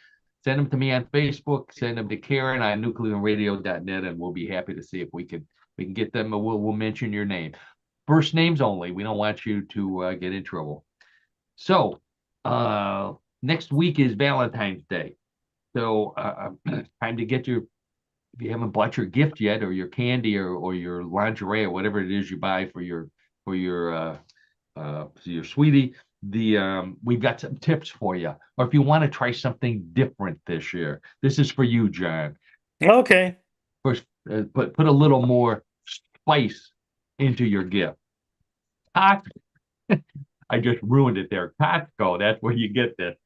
S2: send them to me on Facebook, send them to Karen on newclevelandradio.net, and we'll be happy to see if we can get them. We'll mention your name. First names only. We don't want you to get in trouble. So next week is Valentine's Day. So time to get if you haven't bought your gift yet, or your candy, or your lingerie, or whatever it is you buy for your sweetie, we've got some tips for you. Or if you want to try something different this year, this is for you, John.
S3: Okay.
S2: First, put a little more spice into your gift. I just ruined it there. Costco, that's where you get this.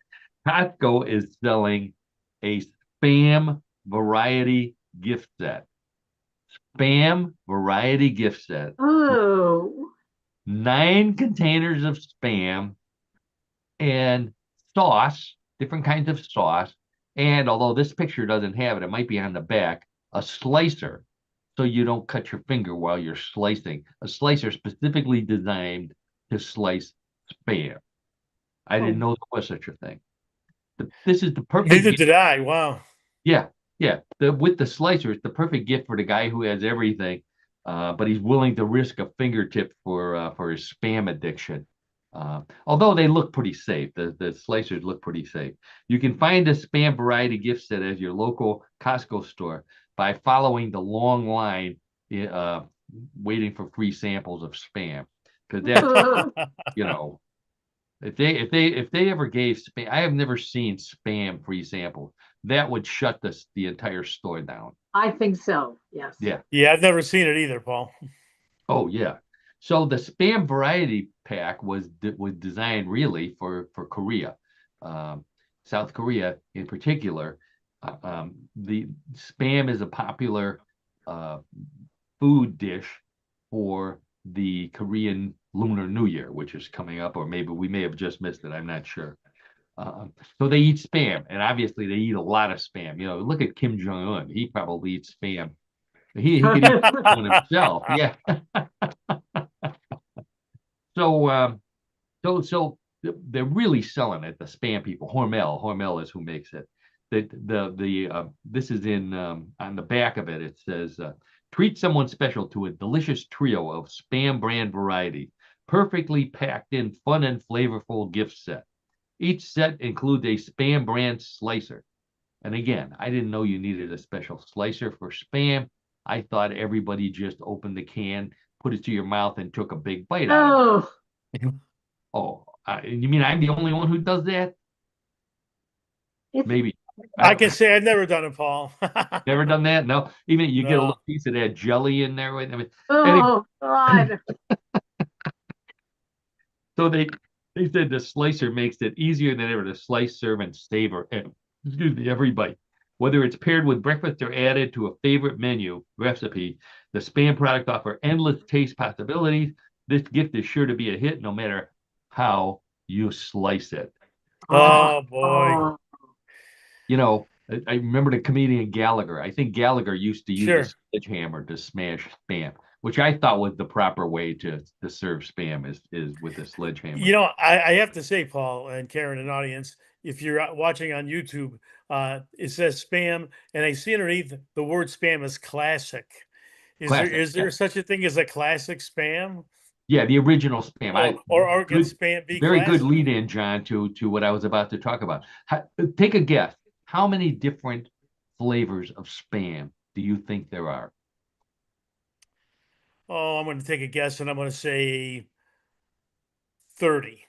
S2: Costco is selling a spam variety gift set. Spam variety gift set.
S1: Oh,
S2: 9 containers of Spam, and sauce, different kinds of sauce. And although this picture doesn't have it, it might be on the back, a slicer so you don't cut your finger while you're slicing. A slicer specifically designed to slice Spam. I didn't know there was such a thing. This is the perfect
S3: Neither
S2: gift.
S3: did I. Wow.
S2: Yeah, yeah. With the slicer, it's the perfect gift for the guy who has everything, but he's willing to risk a fingertip for his Spam addiction. Although they look pretty safe, the slicers look pretty safe. You can find the Spam variety gift set at your local Costco store by following the long line, waiting for free samples of Spam. Because that's, you know, if they ever gave Spam, I have never seen Spam free samples. That would shut the entire store down.
S1: I think so. Yes.
S2: Yeah.
S3: Yeah, I've never seen it either, Paul.
S2: Oh yeah. So the Spam variety pack was designed really for Korea, South Korea in particular. The Spam is a popular food dish for the Korean Lunar New Year, which is coming up, or maybe we may have just missed it. I'm not sure. So they eat Spam, and obviously they eat a lot of Spam. You know, look at Kim Jong-un. He probably eats Spam. He could eat one himself. Yeah. So they're really selling it. The Spam people. Hormel is who makes it. This is in on the back of it. It says, treat someone special to a delicious trio of Spam brand variety, perfectly packed in fun and flavorful gift set. Each set includes a Spam brand slicer. And again, I didn't know you needed a special slicer for Spam. I thought everybody just opened the can, put it to your mouth, and took a big bite out of it.
S1: Oh,
S2: Oh, you mean I'm the only one who does that? Maybe.
S3: I can say I've never done it, Paul.
S2: Never done that? No. Even you get a
S3: No.
S2: little piece of that jelly in there. I mean,
S1: oh God.
S2: so they said the slicer makes it easier than ever to slice, serve, and savor every bite. Whether it's paired with breakfast or added to a favorite menu recipe, the Spam product offers endless taste possibilities. This gift is sure to be a hit no matter how you slice it.
S3: Oh boy.
S1: Oh,
S2: You know, I remember the comedian Gallagher. I think Gallagher used to use
S3: Sure.
S2: a sledgehammer to smash Spam, which I thought was the proper way to serve Spam is with a sledgehammer.
S3: You know, I have to say, Paul and Karen and audience, if you're watching on YouTube, it says Spam, and I see underneath the word Spam is classic.
S2: Classic,
S3: Is there
S2: yeah.
S3: such a thing as a classic Spam?
S2: Yeah, the original Spam.
S3: Or can
S2: Good-
S3: Spam be
S2: very good
S3: classic?
S2: lead in, John, to what I was about to talk about. Take a guess. How many different flavors of Spam do you think there are?
S3: Oh, I'm going to take a guess, and I'm going to say 30.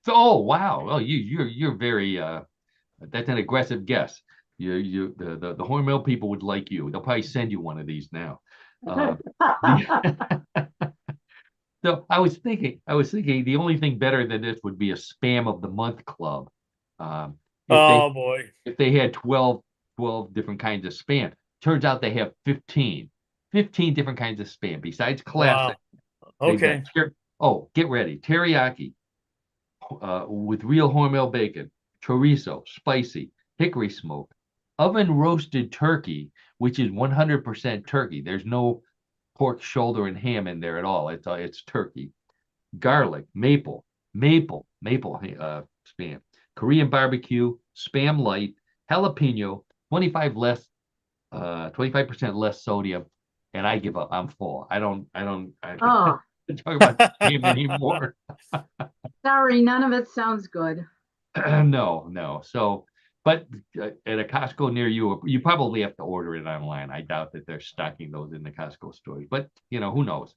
S2: Oh wow! Well, you're very that's an aggressive guess. The Hormel people would like you. They'll probably send you one of these now. So I was thinking the only thing better than this would be a Spam of the Month club.
S3: Oh boy.
S2: If they had 12 different kinds of Spam, turns out they have 15 different kinds of Spam besides classic.
S3: Wow.
S2: They've got
S3: Okay.
S2: get ready, teriyaki with real Hormel bacon, chorizo, spicy, hickory smoke, oven roasted turkey, which is 100% turkey. There's no pork shoulder and ham in there at all. It's turkey, garlic, maple Spam, Korean barbecue, Spam light, jalapeno, 25% less sodium, and I give up. I'm full. I don't
S1: oh,
S2: talk about Spam anymore.
S1: sorry, none of it sounds good.
S2: No. So, but at a Costco near you, you probably have to order it online. I doubt that they're stocking those in the Costco stores, but who knows?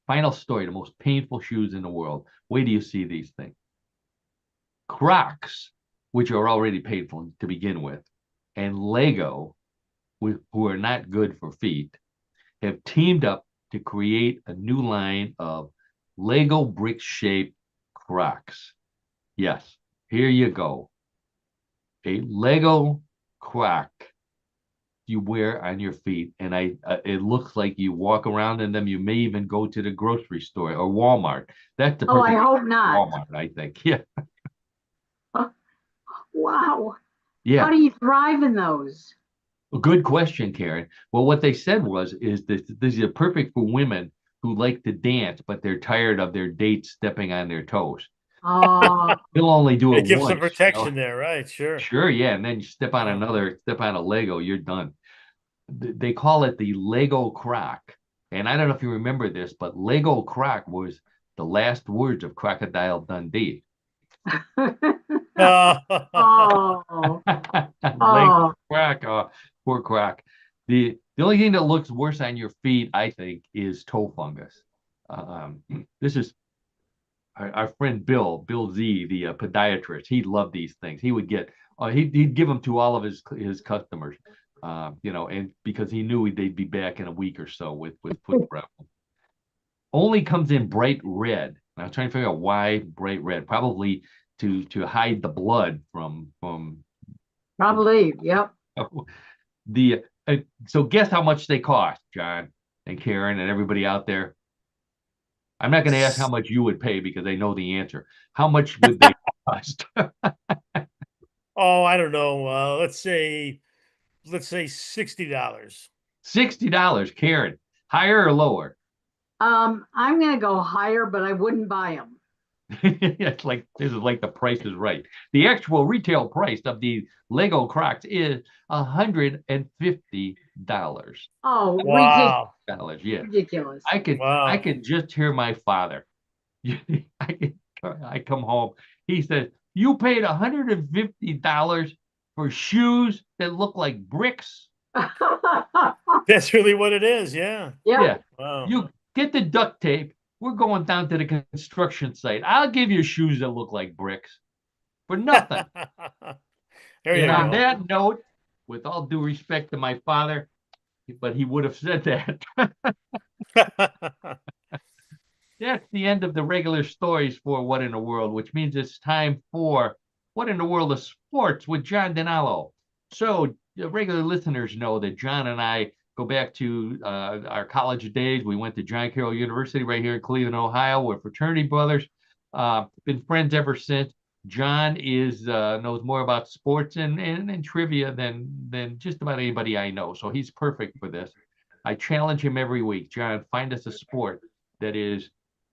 S2: Final story, the most painful shoes in the world. Wait do you see these things. Crocs, which are already painful to begin with, and Lego, who are not good for feet, have teamed up to create a new line of Lego brick-shaped Crocs. Yes, here you go. A Lego Croc you wear on your feet, and it looks like you walk around in them. You may even go to the grocery store or Walmart. That's the
S1: Oh, I
S2: perfect
S1: hope not.
S2: Walmart, I think. Yeah,
S1: Wow. How
S2: yeah.
S1: do you thrive in those?
S2: Good question, Karen. Well, what they said is that these are perfect for women who like to dance, but they're tired of their dates stepping on their toes.
S1: Oh,
S2: They'll only do
S3: It
S2: it
S3: gives some
S2: once, you know?
S3: protection there, right? Sure.
S2: Sure, yeah, and then you step on
S3: Wow.
S2: step on a Lego, you're done. They call it the Lego croc. And I don't know if you remember this, but Lego croc was the last words of Crocodile Dundee.
S1: oh,
S2: Lego
S1: oh.
S2: croc, poor croc. The only thing that looks worse on your feet, I think, is toe fungus. This is our friend Bill Z, the podiatrist. He loved these things. He would get, he'd give them to all of his customers, and because he knew they'd be back in a week or so with foot problems. Only comes in bright red. And I was trying to figure out why bright red. Probably to hide the blood from
S1: Probably. Yep.
S2: the. So guess how much they cost, John and Karen and everybody out there. I'm not going to ask how much you would pay because I know the answer. How much would they cost?
S3: Oh, I don't know. Let's say $60.
S2: $60, Karen. Higher or lower?
S1: I'm gonna go higher, but I wouldn't buy them.
S2: It's like this is like the Price is Right. The actual retail price of the Lego Crocs is $150.
S1: Oh,
S3: Wow.
S2: Yeah.
S1: ridiculous.
S2: I
S3: Wow.
S2: can just hear my father. I come home. He says, "You paid $150 for shoes that look like bricks."
S3: That's really what it is. Yeah.
S1: Yeah.
S2: Yeah.
S3: Wow.
S2: You get the duct tape. We're going down to the construction site. I'll give you shoes that look like bricks for nothing.
S3: There
S2: And
S3: you
S2: on
S3: go.
S2: that note, with all due respect to my father, but he would have said that. That's the end of the regular stories for What in the World, which means it's time for What in the World of Sports with John Denalo. So, the regular listeners know that John and I go back to our college days. We went to John Carroll University right here in Cleveland, Ohio. We're fraternity brothers. Been friends ever since. John knows more about sports and trivia than just about anybody I know. So he's perfect for this. I challenge him every week. John, find us a sport that is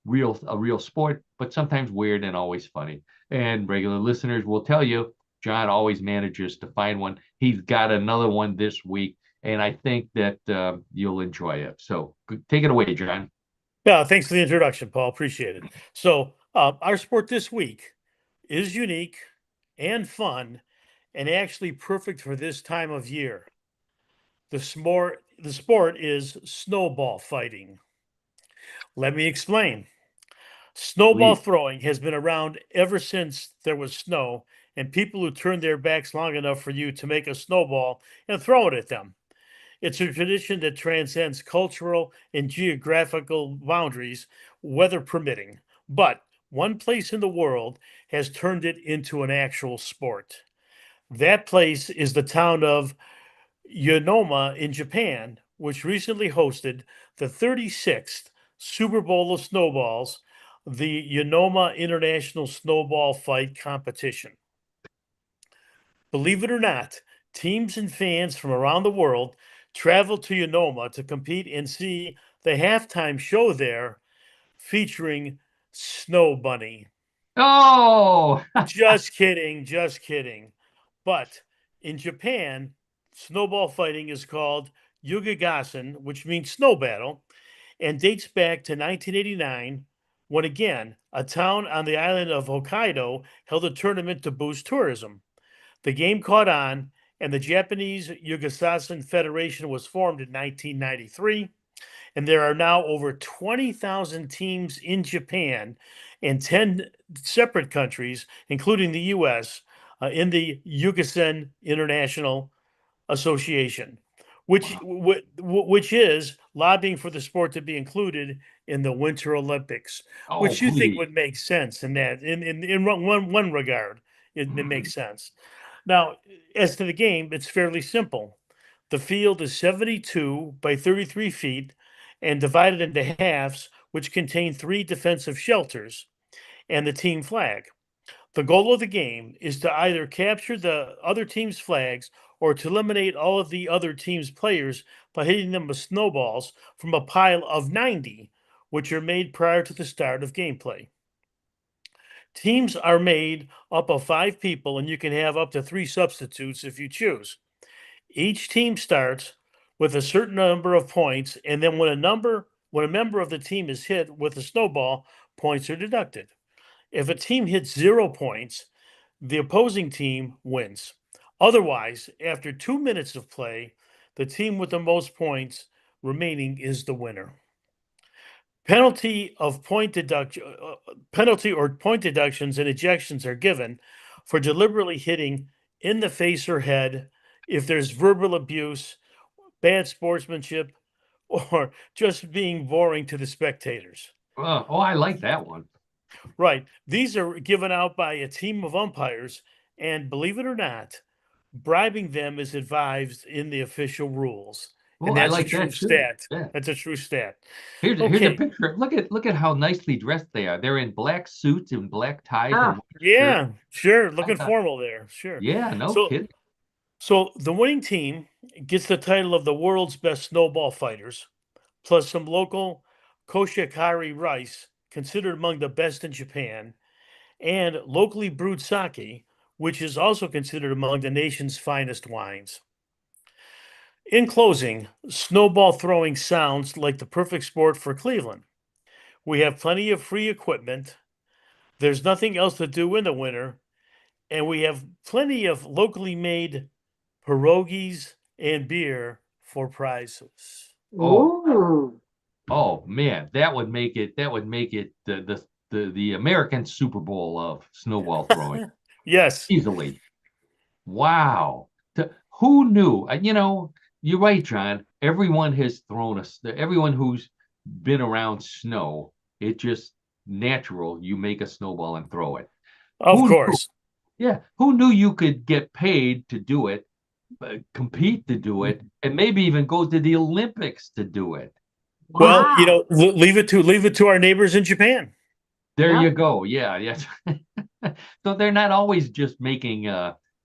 S2: a real sport, but sometimes weird and always funny. And regular listeners will tell you, John always manages to find one. He's got another one this week, and I think that you'll enjoy it. So take it away, John.
S3: Yeah, thanks for the introduction, Paul. Appreciate it. So, our sport this week is unique and fun and actually perfect for this time of year. The sport is snowball fighting. Let me explain. Snowball
S2: Please.
S3: throwing has been around ever since there was snow and people who turned their backs long enough for you to make a snowball and throw it at them. It's a tradition that transcends cultural and geographical boundaries, weather permitting. But one place in the world has turned it into an actual sport. That place is the town of Yonoma in Japan, which recently hosted the 36th Super Bowl of Snowballs, the Yonoma International Snowball Fight Competition. Believe it or not, teams and fans from around the world travel to Yonoma to compete and see the halftime show there featuring Snow Bunny.
S2: Oh,
S3: Just kidding, just kidding. But in Japan, snowball fighting is called Yugagassen, which means snow battle, and dates back to 1989 when, again, a town on the island of Hokkaido held a tournament to boost tourism. The game caught on, and the Japanese Yugagassen Federation was formed in 1993. And there are now over 20,000 teams in Japan and 10 separate countries, including the US, in the Yugasen International Association, which
S2: wow.
S3: which is lobbying for the sport to be included in the Winter Olympics,
S2: Oh,
S3: which you think
S2: please.
S3: would make sense in that in one regard, it makes sense. Now, as to the game, it's fairly simple. The field is 72 by 33 feet and divided into halves, which contain 3 defensive shelters and the team flag. The goal of the game is to either capture the other team's flags or to eliminate all of the other team's players by hitting them with snowballs from a pile of 90, which are made prior to the start of gameplay. Teams are made up of 5 people, and you can have up to 3 substitutes if you choose. Each team starts with a certain number of points, and then when a member of the team is hit with a snowball, points are deducted. If a team hits 0 points, the opposing team wins. Otherwise, after 2 minutes of play, the team with the most points remaining is the winner. Penalty or point deductions and ejections are given for deliberately hitting in the face or head if there's verbal abuse, bad sportsmanship, or just being boring to the spectators.
S2: Oh, I like that one.
S3: Right. These are given out by a team of umpires, and believe it or not, bribing them is advised in the official rules.
S2: Oh,
S3: And
S2: I
S3: that's a
S2: like
S3: true
S2: that too.
S3: stat.
S2: Yeah.
S3: That's a true stat.
S2: Here's a
S3: Okay.
S2: picture. Look at how nicely dressed they are. They're in black suits and black ties and white shirts.
S3: Yeah, sure. Looking
S2: thought-
S3: formal there. Sure.
S2: Yeah, no
S3: So,
S2: kidding.
S3: so the winning team gets the title of the world's best snowball fighters, plus some local koshikari rice, considered among the best in Japan, and locally brewed sake, which is also considered among the nation's finest wines. In closing, snowball throwing sounds like the perfect sport for Cleveland. We have plenty of free equipment. There's nothing else to do in the winter, and we have plenty of locally made pierogies and beer for prizes.
S1: Ooh.
S2: Oh man, that would make it the American Super Bowl of snowball throwing
S3: Yes.
S2: easily. Wow. Who knew? You know, you're right, John. Everyone has everyone who's been around snow, it just natural. You make a snowball and throw it.
S3: Of
S2: Who knew?
S3: course.
S2: Yeah. Who knew you could get paid to do it, compete to do it, and maybe even go to the Olympics to do it?
S3: Well,
S1: Wow.
S3: leave it to our neighbors in Japan.
S2: There
S1: Yeah.
S2: you go. Yeah, yes. So they're not always just making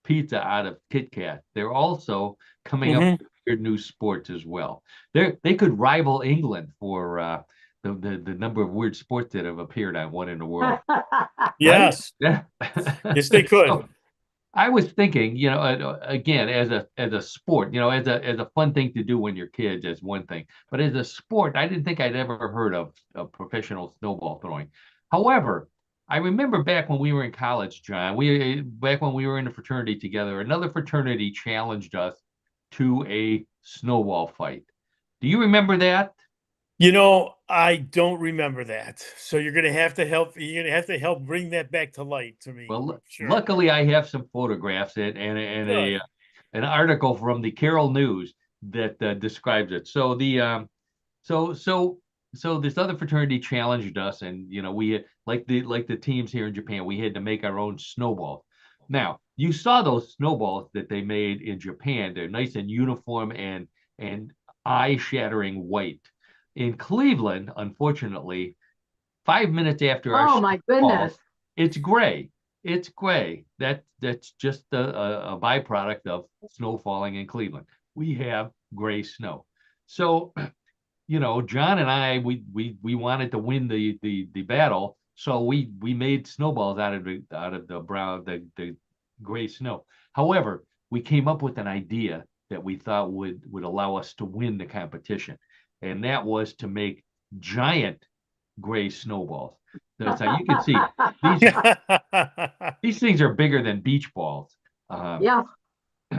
S2: pizza out of Kit Kat. They're also coming up with weird new sports as well. They could rival England for the number of weird sports that have appeared on One in the World.
S3: Yes.
S2: Right?
S3: Yes, they could.
S2: So, I was thinking, you know, again, as a sport, you know, as a fun thing to do when you're kids, as one thing, but as a sport, I didn't think I'd ever heard of professional snowball throwing. However, I remember back when we were in college, John, back when we were in a fraternity together, another fraternity challenged us to a snowball fight. Do you remember that?
S3: I don't remember that. So you're gonna have to help. You're gonna have to help bring that back to light to me.
S2: Well,
S3: Sure.
S2: luckily I have some photographs and
S3: Good.
S2: an article from the Carroll News that describes it. So so this other fraternity challenged us, and you know we like the teams here in Japan, we had to make our own snowballs. Now you saw those snowballs that they made in Japan. They're nice and uniform and eye-shattering white. In Cleveland, unfortunately, 5 minutes after our
S1: Oh my goodness.
S2: it's gray. It's gray. That's just a byproduct of snow falling in Cleveland. We have gray snow. So, you know, John and I, we wanted to win the battle, so we made snowballs out of the gray snow. However, we came up with an idea that we thought would allow us to win the competition, and that was to make giant gray snowballs. So you can see these things are bigger than beach balls.
S1: Yeah.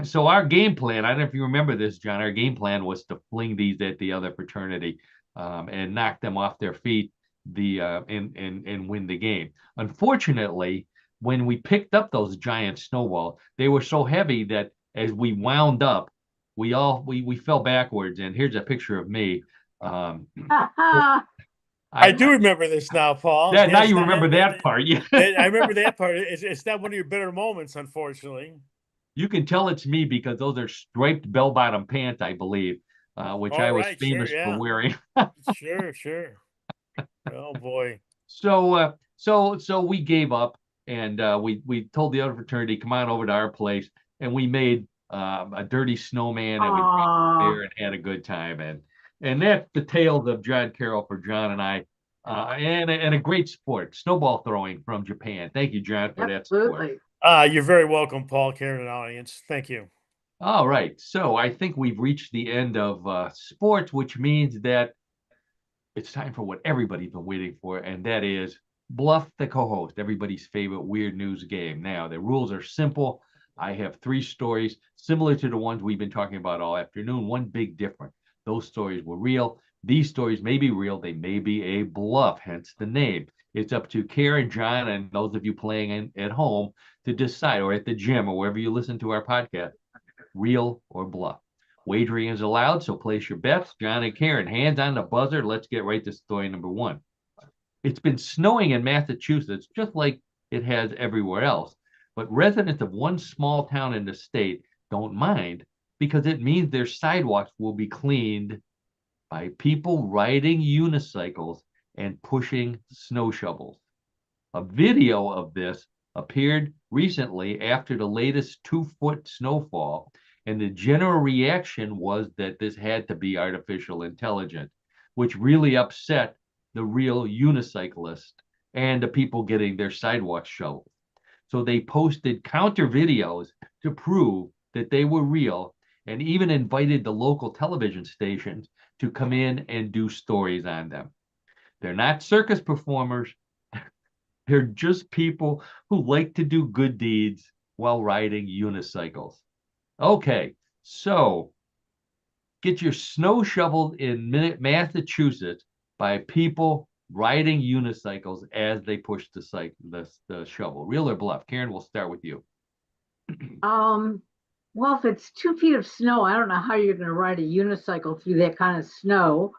S2: So our game plan, I don't know if you remember this, John, our game plan was to fling these at the other fraternity and knock them off their feet and win the game. Unfortunately, when we picked up those giant snowballs, they were so heavy that as we wound up, we fell backwards. And here's a picture of me.
S3: I do remember this now, Paul.
S2: Yeah, now
S3: Yes,
S2: you remember that part. Yeah.
S3: I remember that part. It's not one of your better moments, unfortunately.
S2: You can tell it's me because those are striped bell-bottom pants, I believe, which I
S3: All
S2: was
S3: right,
S2: famous
S3: sure,
S2: for
S3: yeah,
S2: wearing.
S3: sure. Oh boy.
S2: So we gave up, and we told the other fraternity, come on over to our place, and we made a dirty snowman, and we drank beer and had a good time, and that's the tales of John Carroll for John and I, and a great sport, snowball throwing from Japan. Thank you, John, for that support.
S1: Absolutely.
S3: You're very welcome, Paul, Karen, and audience. Thank you.
S2: All right, so I think we've reached the end of sports, which means that it's time for what everybody's been waiting for, and that is Bluff the co-host, everybody's favorite weird news game. Now, the rules are simple. I have 3 stories similar to the ones we've been talking about all afternoon. One big difference. Those stories were real. These stories may be real. They may be a bluff, hence the name. It's up to Karen, John, and those of you playing at home to decide, or at the gym, or wherever you listen to our podcast, real or bluff. Wagering is allowed, so place your bets. John and Karen, hands on the buzzer. Let's get right to story number 1. It's been snowing in Massachusetts, just like it has everywhere else. But residents of one small town in the state don't mind because it means their sidewalks will be cleaned by people riding unicycles and pushing snow shovels. A video of this appeared recently after the latest 2-foot snowfall, and the general reaction was that this had to be artificial intelligence, which really upset the real unicyclist and the people getting their sidewalks shoveled. So they posted counter videos to prove that they were real, and even invited the local television stations to come in and do stories on them. They're not circus performers. They're just people who like to do good deeds while riding unicycles. Okay, so get your snow shoveled in Massachusetts by people riding unicycles as they push the shovel. Real or bluff? Karen, we'll start with you.
S1: Well, if it's 2 feet of snow, I don't know how you're going to ride a unicycle through that kind of snow.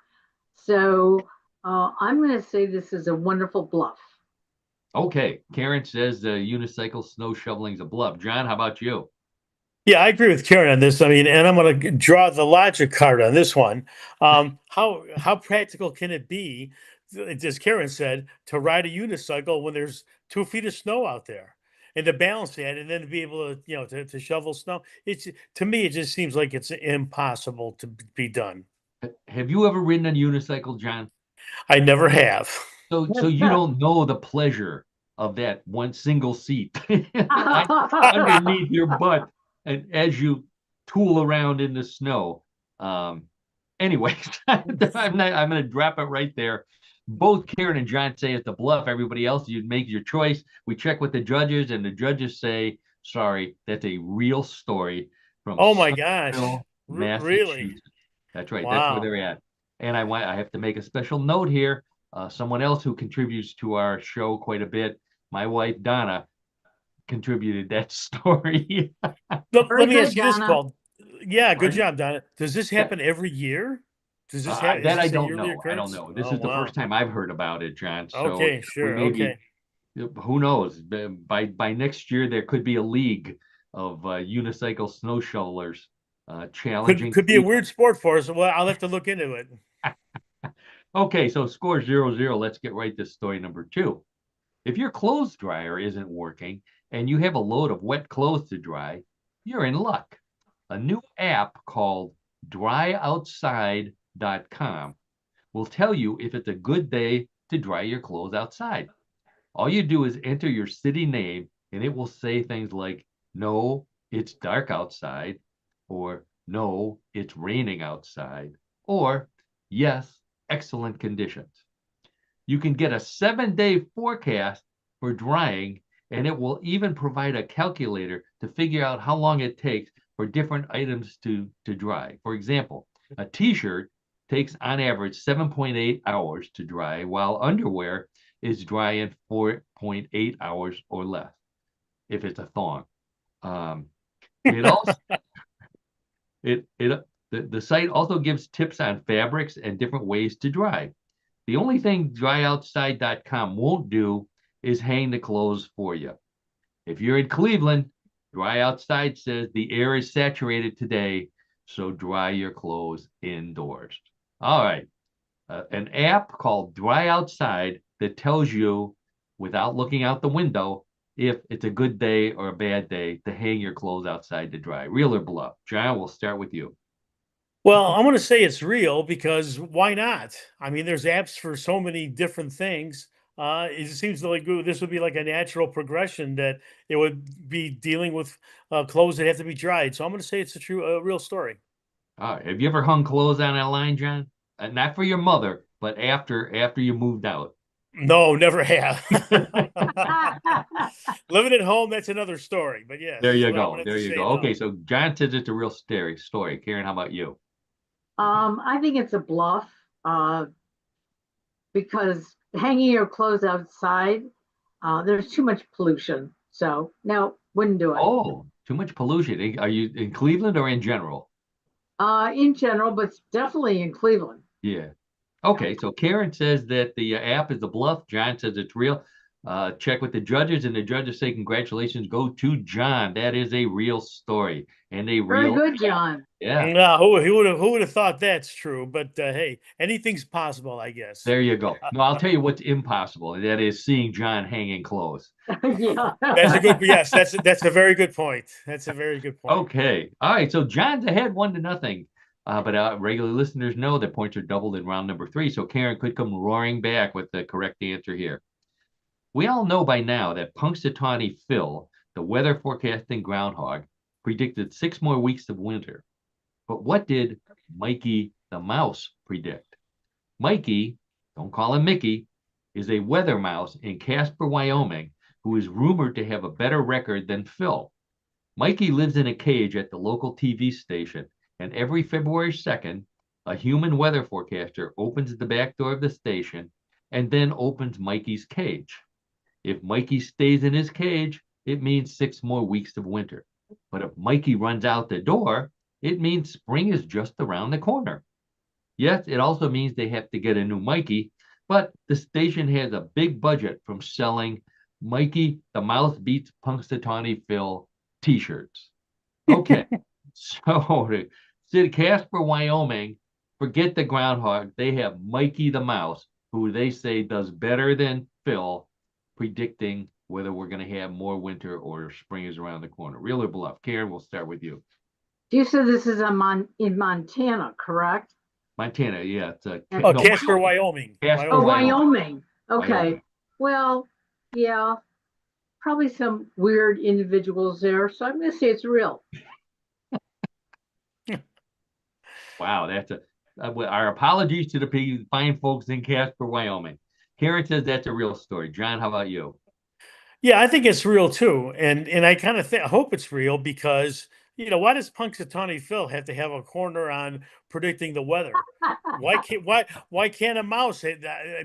S1: So I'm going to say this is a wonderful bluff.
S2: Okay, Karen says the unicycle snow shoveling is a bluff. John, how about you?
S3: Yeah, I agree with Karen on this. I mean, and I'm going to draw the logic card on this one. How practical can it be, as Karen said, to ride a unicycle when there's 2 feet of snow out there, and to balance that, and then to be able to, to shovel snow? It's, to me, it just seems like it's impossible to be done.
S2: Have you ever ridden a unicycle, John?
S3: I never have.
S2: So you don't know the pleasure of that one single seat underneath your butt, and as you tool around in the snow. Anyway, I'm going to drop it right there. Both Karen and John say it's a bluff. Everybody else, you make your choice. We check with the judges, and the judges say, sorry, that's a real story from
S3: Oh my gosh.
S2: Massachusetts.
S3: Really?
S2: That's right. That's where
S3: Wow.
S2: they're at. And I have to make a special note here. Someone else who contributes to our show quite a bit, my wife, Donna, contributed that story.
S3: Let me ask you this,
S1: Donna.
S3: Paul. Yeah, good
S2: Pardon?
S3: job, Donna. Does this happen every year? Does this
S2: That
S3: is
S2: I
S3: this a
S2: don't
S3: yearly
S2: know. I don't
S3: occurrence?
S2: know. This
S3: Oh,
S2: is the
S3: wow.
S2: first time I've heard about it, John. So
S3: Okay,
S2: we
S3: sure.
S2: may
S3: Okay.
S2: be, who knows? By next year, there could be a league of unicycle snow shovelers challenging
S3: Could be a
S2: Cleveland.
S3: weird sport for us. Well, I'll have to look into it.
S2: Okay, so score 0-0. Let's get right to story number 2. If your clothes dryer isn't working and you have a load of wet clothes to dry, you're in luck. A new app called dryoutside.com will tell you if it's a good day to dry your clothes outside. All you do is enter your city name, and it will say things like, no, it's dark outside, or no, it's raining outside, or yes, excellent conditions. You can get a 7-day forecast for drying, and it will even provide a calculator to figure out how long it takes for different items to dry. For example, a t-shirt takes on average 7.8 hours to dry, while underwear is dry in 4.8 hours or less, if it's a thong. It also the site also gives tips on fabrics and different ways to dry. The only thing dryoutside.com won't do is hang the clothes for you. If you're in Cleveland, Dry Outside says the air is saturated today, so dry your clothes indoors. All right. An app called Dry Outside that tells you, without looking out the window, if it's a good day or a bad day to hang your clothes outside to dry. Real or bluff? John, we'll start with you.
S3: Well, I'm going to say it's real because why not? I mean, there's apps for so many different things. It seems like this would be like a natural progression that it would be dealing with clothes that have to be dried. So I'm going to say it's a real story.
S2: All right. Have you ever hung clothes on a line, John? Not for your mother, but after you moved out.
S3: No, never have. Living at home, that's another story. But yes,
S2: There you
S3: I'm
S2: go.
S3: gonna have
S2: There
S3: to
S2: you
S3: say
S2: go. Okay,
S3: no.
S2: so John says it's a real story. Karen, how about you?
S1: I think it's a bluff because hanging your clothes outside, there's too much pollution. So no, wouldn't do it.
S2: Oh, too much pollution. Are you in Cleveland or in general?
S1: In general, but definitely in Cleveland.
S2: Yeah. Okay, so Karen says that the app is a bluff. John says it's real. Check with the judges, and the judges say congratulations go to John. That is a real story and a
S1: Very
S2: real
S1: good, John.
S2: yeah.
S3: No, who would have thought that's true? But hey, anything's possible, I guess.
S2: There you go. No, I'll tell you what's impossible, and that is seeing John hanging clothes.
S1: Yeah.
S3: That's a good yes. That's a very good point. That's a very good point.
S2: Okay. All right. So John's ahead 1-0. But regular listeners know that points are doubled in round number 3. So Karen could come roaring back with the correct answer here. We all know by now that Punxsutawney Phil, the weather forecasting groundhog, predicted 6 more weeks of winter. But what did Mikey the mouse predict? Mikey, don't call him Mickey, is a weather mouse in Casper, Wyoming, who is rumored to have a better record than Phil. Mikey lives in a cage at the local TV station, and every February 2nd, a human weather forecaster opens the back door of the station and then opens Mikey's cage. If Mikey stays in his cage, it means 6 more weeks of winter. But if Mikey runs out the door, it means spring is just around the corner. Yes, it also means they have to get a new Mikey, but the station has a big budget from selling Mikey the Mouse Beats Punxsutawney Phil t-shirts. Okay, so to Casper, Wyoming, forget the groundhog. They have Mikey the Mouse, who they say does better than Phil, predicting whether we're going to have more winter or spring is around the corner. Real or bluff? Karen, we'll start with you.
S1: You said this is in Montana, correct?
S2: Montana, yeah. It's
S3: Oh,
S2: no,
S3: Casper, Wyoming.
S2: Casper,
S1: Oh,
S2: Wyoming.
S1: Wyoming. Okay.
S2: Wyoming.
S1: Well, yeah, probably some weird individuals there. So I'm going to say it's real.
S2: Wow, that's our apologies to the fine folks in Casper, Wyoming. Karen says that's a real story. John, how about you?
S3: Yeah, I think it's real too, and I kind of hope it's real because why does Punxsutawney Phil have to have a corner on predicting the weather? Why can't a mouse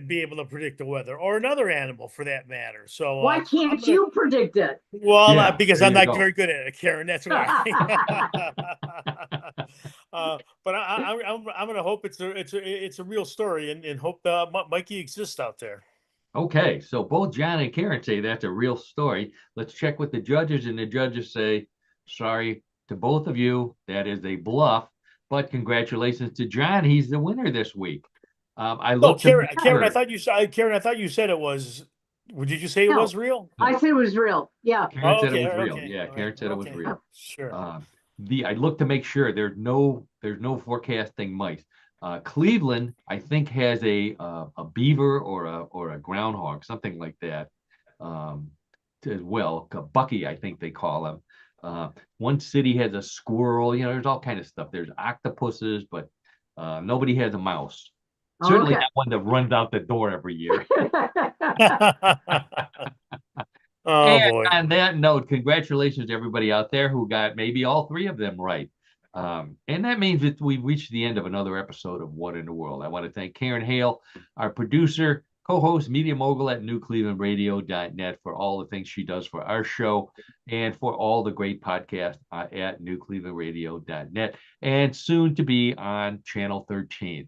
S3: be able to predict the weather, or another animal for that matter? So
S1: Why can't you predict it?
S3: Well,
S2: Yeah,
S3: because
S2: there
S3: I'm
S2: you
S3: not
S2: go.
S3: very good at it, Karen. That's why. But I'm going to hope it's a real story and hope Mikey exists out there.
S2: Okay, so both John and Karen say that's a real story. Let's check with the judges, and the judges say, sorry to both of you, that is a bluff, but congratulations to John. He's the winner this week. I
S3: Oh,
S2: looked
S3: Karen,
S2: to
S3: Karen, I thought you said it was. Did you say it
S1: No,
S3: was real?
S1: I said it was real. Yeah.
S2: Karen said it
S3: Okay,
S2: was real.
S3: okay,
S2: Yeah,
S3: all
S2: Karen
S3: right,
S2: said it was
S3: okay,
S2: real.
S3: sure.
S2: I looked to make sure there's no forecasting mice. Cleveland, I think, has a beaver or a groundhog, something like that, as well. Bucky, I think they call them. One city has a squirrel. There's all kind of stuff. There's octopuses, but nobody has a mouse. Certainly
S1: Okay.
S2: not one that runs out the door every year.
S3: Oh
S2: And
S3: boy.
S2: on that note, congratulations to everybody out there who got maybe all 3 of them right. And that means that we've reached the end of another episode of What in the World. I want to thank Karen Hale, our producer, co-host, media mogul at newclevelandradio.net for all the things she does for our show and for all the great podcasts at newclevelandradio.net and soon to be on Channel 13.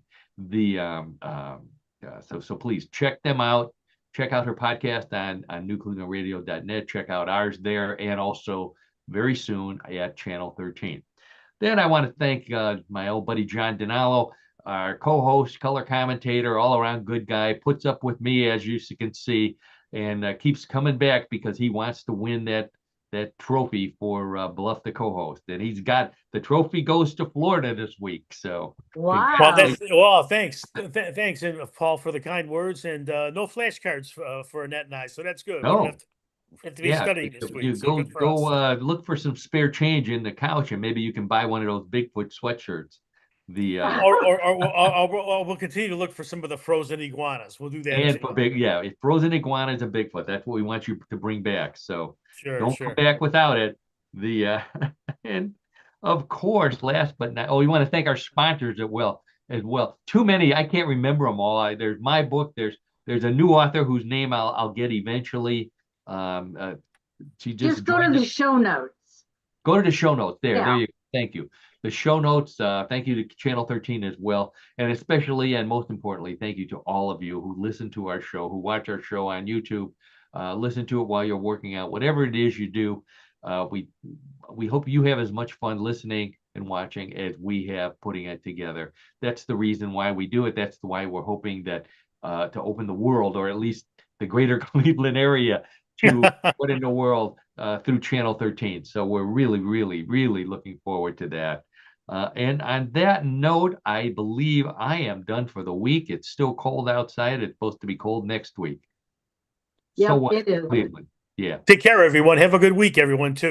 S2: So please check them out. Check out her podcast on newclevelandradio.net. Check out ours there, and also very soon at Channel 13. Then I want to thank my old buddy John Dinalo, our co-host, color commentator, all-around good guy, puts up with me, as you can see, and keeps coming back because he wants to win that trophy for Bluff the co-host. And he's got the trophy goes to Florida this week. So
S1: Wow.
S3: Well, thanks, thanks, and Paul, for the kind words, and no flashcards for Annette and I, so that's good. We don't
S2: No.
S3: have to be studying this
S2: You
S3: week. So
S2: go
S3: good for us.
S2: look for some spare change in the couch, and maybe you can buy one of those Bigfoot sweatshirts. The
S3: Or we'll continue to look for some of the frozen iguanas. We'll do that
S2: and
S3: too.
S2: for frozen iguanas and Bigfoot, that's what we want you to bring back. So don't
S3: Sure.
S2: come back without it. And of course, last but not, we want to thank our sponsors as well. Too many, I can't remember them all. There's my book. There's a new author whose name I'll get eventually. She
S1: just go to the show notes.
S2: Go to the show notes. There
S1: Yeah.
S2: you go. Thank you. The show notes. Thank you to Channel 13 as well, and especially and most importantly, thank you to all of you who listen to our show, who watch our show on YouTube, listen to it while you're working out, whatever it is you do. We hope you have as much fun listening and watching as we have putting it together. That's the reason why we do it. That's why we're hoping that to open the world, or at least the greater Cleveland area, to put in the world through Channel 13. So we're really, really, really looking forward to that. And on that note, I believe I am done for the week. It's still cold outside. It's supposed to be cold next week.
S1: Yeah,
S2: So what,
S1: it is.
S2: Cleveland? Yeah.
S3: Take care, everyone. Have a good week, everyone, too.